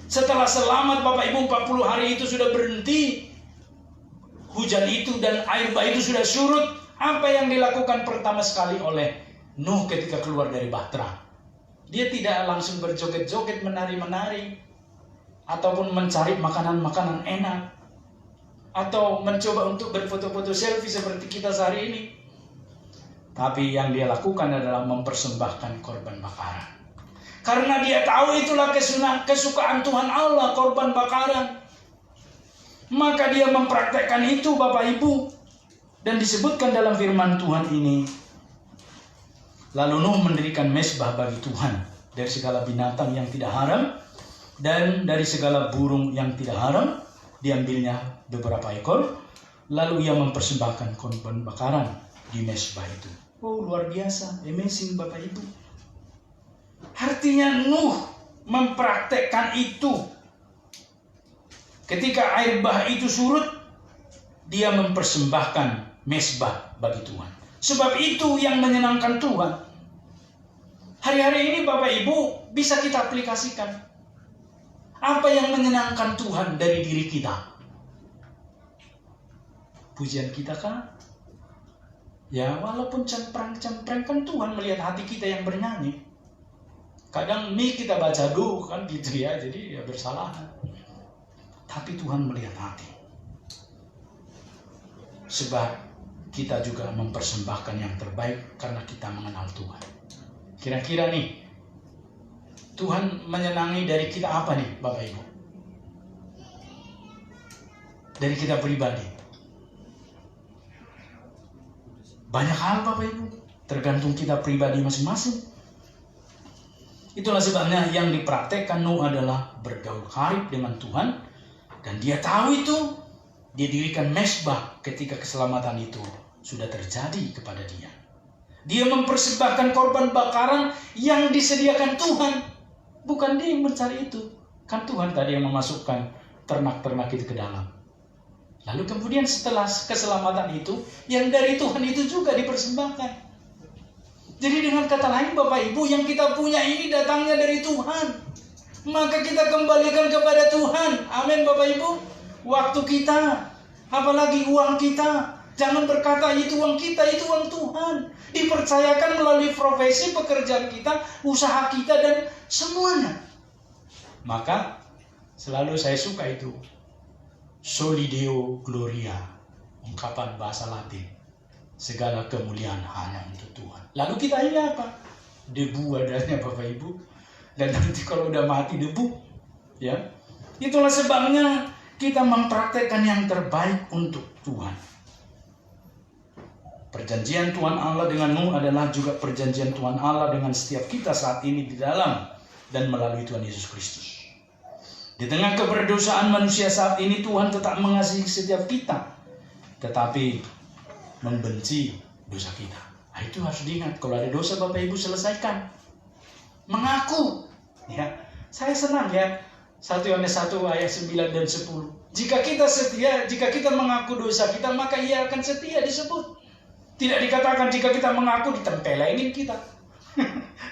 Setelah selamat Bapak Ibu 40 hari itu sudah berhenti hujan itu dan air bah itu sudah surut. Apa yang dilakukan pertama sekali oleh Nuh ketika keluar dari bahtera? Dia tidak langsung berjoget-joget, menari-menari, ataupun mencari makanan-makanan enak, atau mencoba untuk berfoto-foto selfie seperti kita sehari ini. Tapi yang dia lakukan adalah mempersembahkan korban bakaran. Karena dia tahu itulah kesukaan Tuhan Allah, korban bakaran. Maka dia mempraktekkan itu Bapak Ibu. Dan disebutkan dalam firman Tuhan ini. Lalu Nuh mendirikan mezbah bagi Tuhan. Dari segala binatang yang tidak haram. Dan dari segala burung yang tidak haram. Diambilnya beberapa ekor. Lalu ia mempersembahkan korban bakaran di mezbah itu. Oh luar biasa, amazing Bapak Ibu. Artinya Nuh mempraktekkan itu. Ketika air bah itu surut, dia mempersembahkan mezbah bagi Tuhan. Sebab itu yang menyenangkan Tuhan. Hari-hari ini Bapak Ibu bisa kita aplikasikan. Apa yang menyenangkan Tuhan dari diri kita? Pujian kita kan? Ya walaupun cempreng-cempreng kan Tuhan melihat hati kita yang bernyanyi. Kadang kita baca duh kan gitu ya, jadi ya bersalah. Tapi Tuhan melihat hati. Sebab kita juga mempersembahkan yang terbaik karena kita mengenal Tuhan. Kira-kira nih, Tuhan menyenangi dari kita apa nih Bapak Ibu? dari kita pribadi? Banyak hal Bapak Ibu, tergantung kita pribadi masing-masing. Itulah sebabnya yang dipraktekkan Nuh adalah bergaul karib dengan Tuhan, dan dia tahu itu. Dia dirikan mesbah ketika keselamatan itu sudah terjadi kepada dia. Dia mempersembahkan korban bakaran yang disediakan Tuhan. Bukan dia yang mencari itu. Kan Tuhan tadi yang memasukkan ternak-ternak itu ke dalam. Lalu kemudian setelah keselamatan itu, yang dari Tuhan itu juga dipersembahkan. Jadi dengan kata lain Bapak Ibu, yang kita punya ini datangnya dari Tuhan. Maka kita kembalikan kepada Tuhan. Amin Bapak Ibu. Waktu kita, apalagi uang kita, jangan berkata itu uang kita, itu uang Tuhan. Dipercayakan melalui profesi, pekerjaan kita, usaha kita, dan semuanya. Maka selalu saya suka itu Soli Deo Gloria, ungkapan bahasa Latin. Segala kemuliaan hanya untuk Tuhan. Lalu kita ini apa? Debu adanya Bapak Ibu. Dan nanti kalau udah mati debu, ya. Itulah sebabnya kita mempraktekkan yang terbaik untuk Tuhan. Perjanjian Tuhan Allah dengan Nuh adalah juga perjanjian Tuhan Allah dengan setiap kita saat ini di dalam dan melalui Tuhan Yesus Kristus. Di tengah keberdosaan manusia saat ini, Tuhan tetap mengasihi setiap kita, tetapi membenci dosa kita. Nah, itu harus diingat. Kalau ada dosa Bapak Ibu, selesaikan. Mengaku. Ya, saya senang ya. 1 Yohanes 1 ayat 9 dan 10. Jika kita setia, jika kita mengaku dosa kita, maka ia akan setia disebut. Tidak dikatakan jika kita mengaku ditempelengin kita.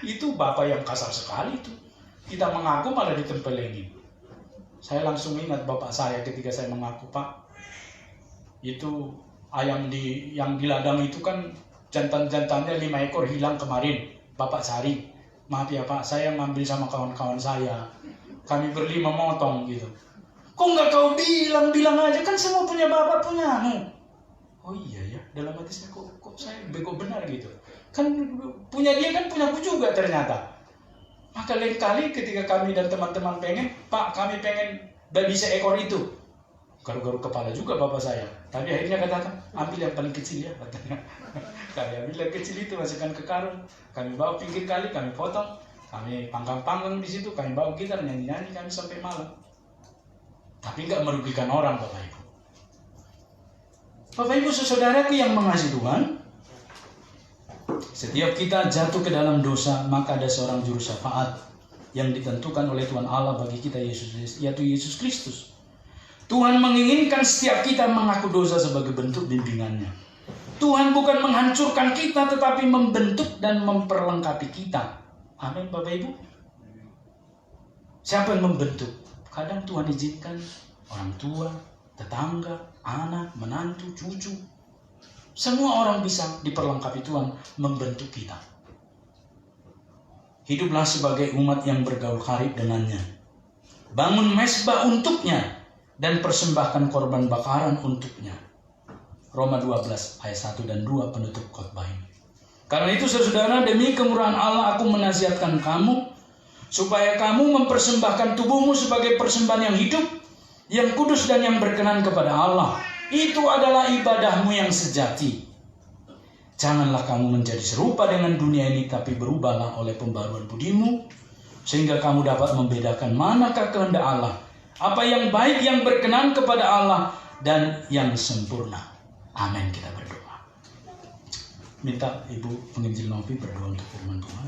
Itu Bapak yang kasar sekali itu. Kita mengaku malah ditempelengin. Saya langsung ingat Bapak saya ketika saya mengaku, Pak, itu ayam yang di ladang itu kan jantan-jantannya 5 ekor hilang kemarin. Bapak cari. Maaf ya Pak, saya ngambil sama kawan-kawan saya. Kami berlima motong gitu. Kok nggak kau bilang aja, kan semua punya bapak punyamu. Oh iya ya, dalam hati saya kok saya bego benar gitu. Kan punya dia kan punyaku juga ternyata. Maka lain kali ketika kami dan teman-teman pengen, Pak kami pengen babi seekor itu. Garuk-garuk kepala juga bapak saya. Tapi akhirnya katakan, ambil yang paling kecil ya katanya. Kami ambil yang kecil itu, masukkan ke karung. Kami bawa pinggir kali, kami potong. Kami panggang-panggang di situ, kami bawa gitar, nyanyi-nyanyi kami sampai malam. Tapi nggak merugikan orang, Bapak Ibu. Bapak Ibu saudaraku yang mengasihi Tuhan, setiap kita jatuh ke dalam dosa, maka ada seorang juru syafaat yang ditentukan oleh Tuhan Allah bagi kita, yaitu Yesus Kristus. Tuhan menginginkan setiap kita mengaku dosa sebagai bentuk bimbingannya. Tuhan bukan menghancurkan kita, tetapi membentuk dan memperlengkapi kita. Amin Bapak Ibu. Siapa yang membentuk? Kadang Tuhan izinkan orang tua, tetangga, anak, menantu, cucu. Semua orang bisa diperlengkapi Tuhan membentuk kita. Hiduplah sebagai umat yang bergaul karib dengannya. Bangun mesbah untuknya dan persembahkan korban bakaran untuknya. Roma 12 ayat 1 dan 2 penutup khotbah ini. Karena itu saudara, demi kemurahan Allah aku menasihatkan kamu supaya kamu mempersembahkan tubuhmu sebagai persembahan yang hidup, yang kudus dan yang berkenan kepada Allah. Itu adalah ibadahmu yang sejati. Janganlah kamu menjadi serupa dengan dunia ini, tapi berubahlah oleh pembaruan budimu, sehingga kamu dapat membedakan manakah kehendak Allah, apa yang baik, yang berkenan kepada Allah, dan yang sempurna. Amin. Kita berdoa. Minta Ibu Penginjil Novi berdoa untuk firman Tuhan.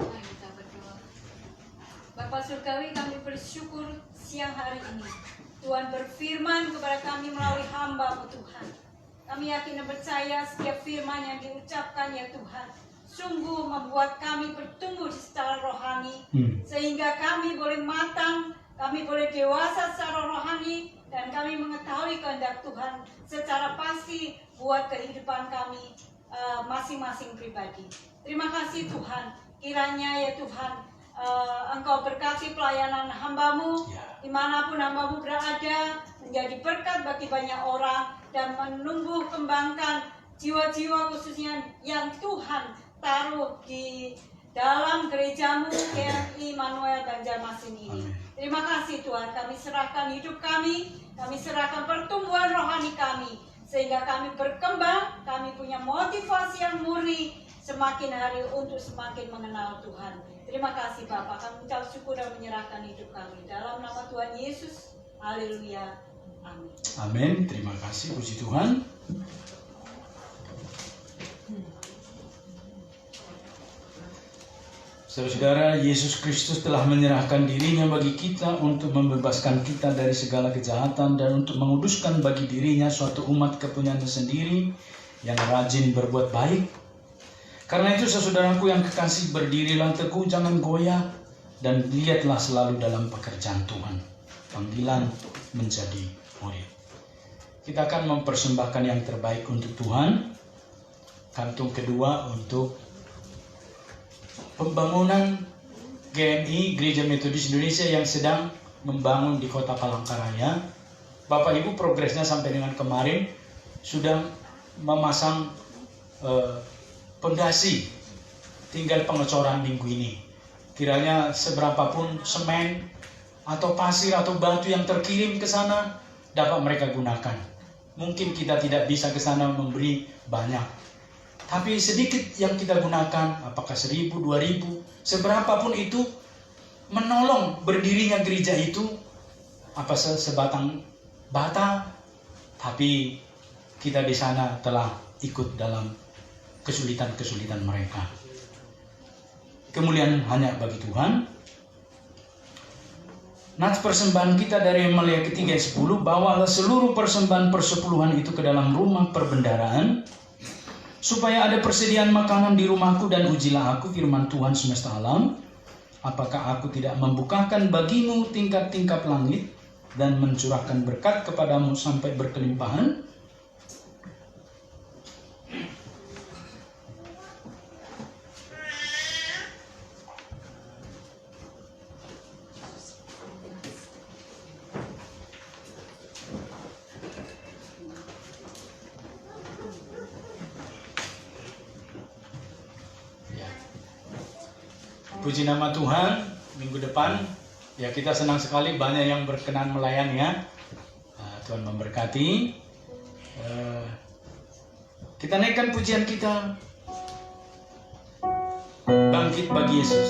Mari kita berdoa. Bapak Surgawi, kami bersyukur siang hari ini Tuhan berfirman kepada kami melalui hamba-Mu Tuhan. Kami yakin dan percaya setiap firman yang diucapkan ya Tuhan sungguh membuat kami bertumbuh secara rohani, sehingga kami boleh matang, kami boleh dewasa secara rohani, dan kami mengetahui kehendak Tuhan secara pasti buat kehidupan kami masing-masing pribadi. Terima kasih Tuhan, kiranya ya Tuhan Engkau berkati pelayanan hamba-Mu, dimanapun hamba-Mu berada, menjadi berkat bagi banyak orang, dan menumbuh kembangkan jiwa-jiwa khususnya yang Tuhan taruh di dalam gereja-Mu GMI Immanuel Banjarmasin ini. Terima kasih Tuhan, kami serahkan hidup kami serahkan pertumbuhan rohani kami, sehingga kami berkembang, kami punya motivasi yang murni semakin hari untuk semakin mengenal Tuhan. Terima kasih Bapak, kami ucap syukur dan menyerahkan hidup kami. Dalam nama Tuhan Yesus, haleluya, amin. Amin, terima kasih, puji Tuhan. Saudara-saudara, Yesus Kristus telah menyerahkan dirinya bagi kita untuk membebaskan kita dari segala kejahatan dan untuk menguduskan bagi dirinya suatu umat kepunyaannya sendiri yang rajin berbuat baik. Karena itu, saudaraku yang kekasih, berdirilah teguh, jangan goyah, dan lihatlah selalu dalam pekerjaan Tuhan, panggilan menjadi murid. Kita akan mempersembahkan yang terbaik untuk Tuhan. Kantung kedua untuk pembangunan GMI, Gereja Metodis Indonesia, yang sedang membangun di Kota Palangkaraya. Bapak Ibu, progresnya sampai dengan kemarin sudah memasang pondasi, tinggal pengecoran minggu ini. Kiranya seberapapun semen atau pasir atau batu yang terkirim ke sana dapat mereka gunakan. Mungkin kita tidak bisa ke sana memberi banyak, tapi sedikit yang kita gunakan, apakah 1.000, 2.000, seberapapun itu, menolong berdirinya gereja itu, apa sebatang bata, tapi kita di sana telah ikut dalam kesulitan-kesulitan mereka. Kemuliaan hanya bagi Tuhan. Nats persembahan kita dari Amalia ketiga 10, bawalah seluruh persembahan persepuluhan itu ke dalam rumah perbendaharaan, supaya ada persediaan makanan di rumahku, dan ujilah aku, firman Tuhan semesta alam, apakah aku tidak membukakan bagimu tingkap-tingkap langit dan mencurahkan berkat kepadamu sampai berkelimpahan? Puji nama Tuhan, minggu depan ya kita senang sekali banyak yang berkenan melayani ya. Tuhan memberkati. Kita naikkan pujian kita, bangkit bagi Yesus.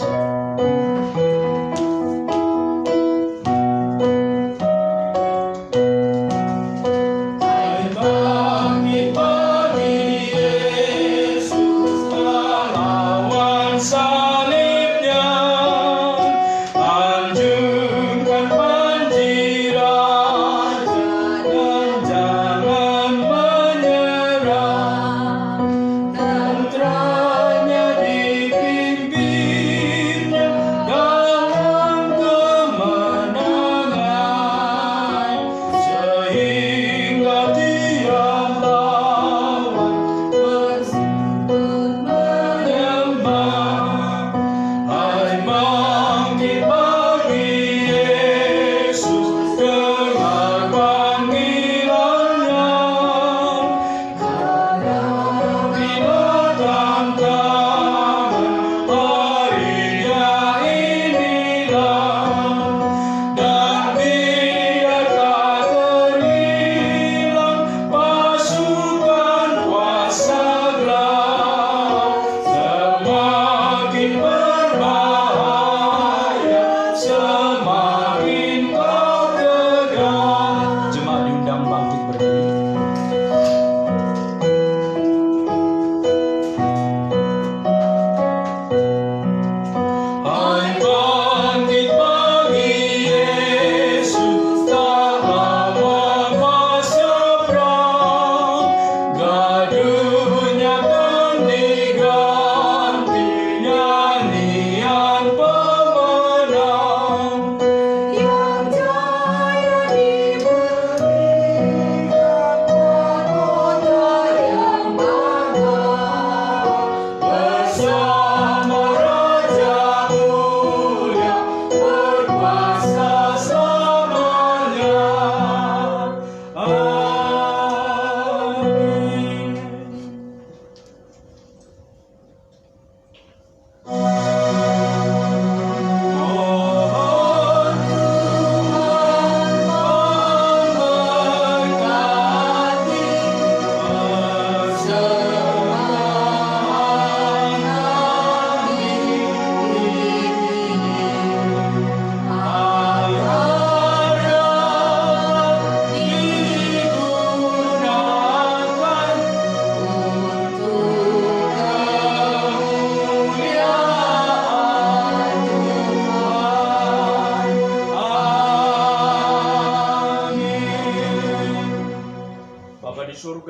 Mantranya dipimpinnya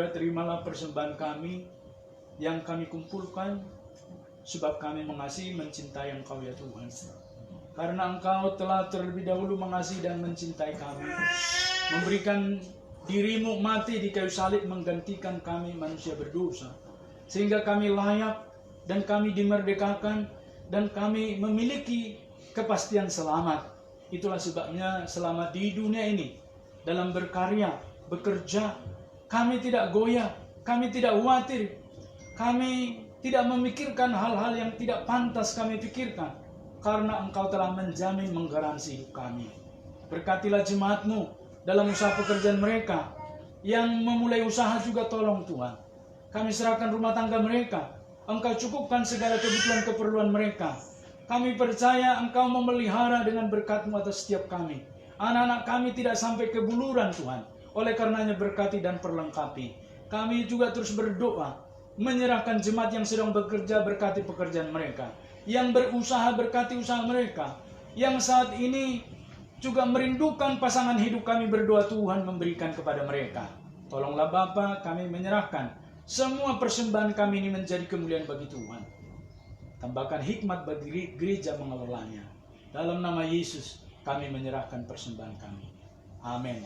surga, terimalah persembahan kami yang kami kumpulkan, sebab kami mengasihi mencintai Engkau ya Tuhan. Karena Engkau telah terlebih dahulu mengasihi dan mencintai kami, memberikan dirimu mati di kayu salib menggantikan kami manusia berdosa, sehingga kami layak dan kami dimerdekakan dan kami memiliki kepastian selamat. Itulah sebabnya selama di dunia ini dalam berkarya, bekerja, kami tidak goyah, kami tidak khawatir, kami tidak memikirkan hal-hal yang tidak pantas kami pikirkan, karena Engkau telah menjamin menggaransi hidup kami. Berkatilah jemaat-Mu dalam usaha pekerjaan mereka, yang memulai usaha juga tolong Tuhan. Kami serahkan rumah tangga mereka, Engkau cukupkan segala kebutuhan keperluan mereka. Kami percaya Engkau memelihara dengan berkat-Mu atas setiap kami. Anak-anak kami tidak sampai kebuluran Tuhan, oleh karenanya berkati dan perlengkapi. Kami juga terus berdoa, menyerahkan jemaat yang sedang bekerja, berkati pekerjaan mereka. Yang berusaha, berkati usaha mereka. Yang saat ini juga merindukan pasangan hidup, kami berdoa Tuhan memberikan kepada mereka. Tolonglah Bapa, kami menyerahkan semua persembahan kami ini menjadi kemuliaan bagi Tuhan. Tambahkan hikmat bagi gereja mengelolanya. Dalam nama Yesus kami menyerahkan persembahan kami. Amin.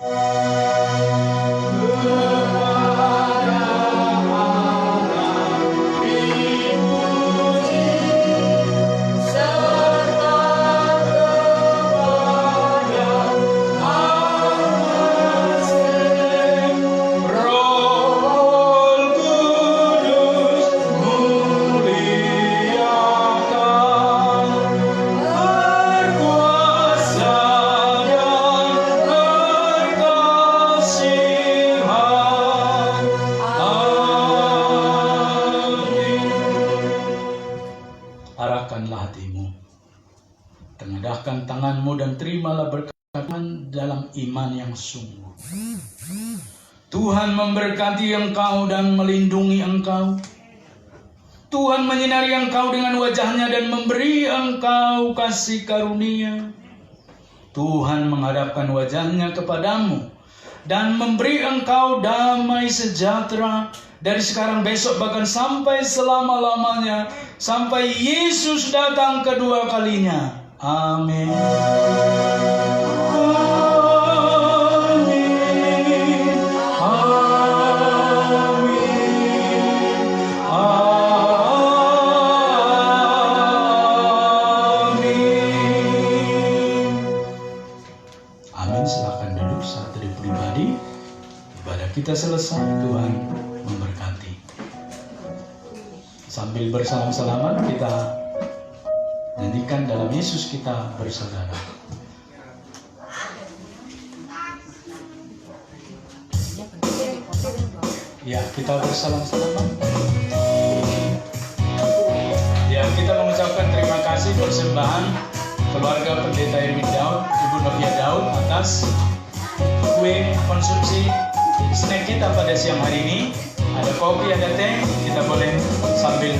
Arahkanlah hatimu, tengadahkan tanganmu dan terimalah berkat dalam iman yang sungguh. Tuhan memberkati engkau dan melindungi engkau. Tuhan menyinari engkau dengan wajahnya dan memberi engkau kasih karunia. Tuhan menghadapkan wajahnya kepadamu dan memberi engkau damai sejahtera dari sekarang, besok, bahkan sampai selama-lamanya, sampai Yesus datang kedua kalinya. Amin. Amin. Amin. Amin. Amin. Silakan duduk saat teduh pribadi. Ibadah kita selesai. Tuhan memberkati. Sambil bersalam-salaman kita nyanyikan dalam Yesus kita bersaudara. Ya, kita bersalam-salaman. Ya, kita mengucapkan terima kasih persembahan keluarga Pendeta Irwin Daud, Ibu Novia Daud atas kue konsumsi snack kita pada siang hari ini. Ada kopi, ada teh, kita boleh sambil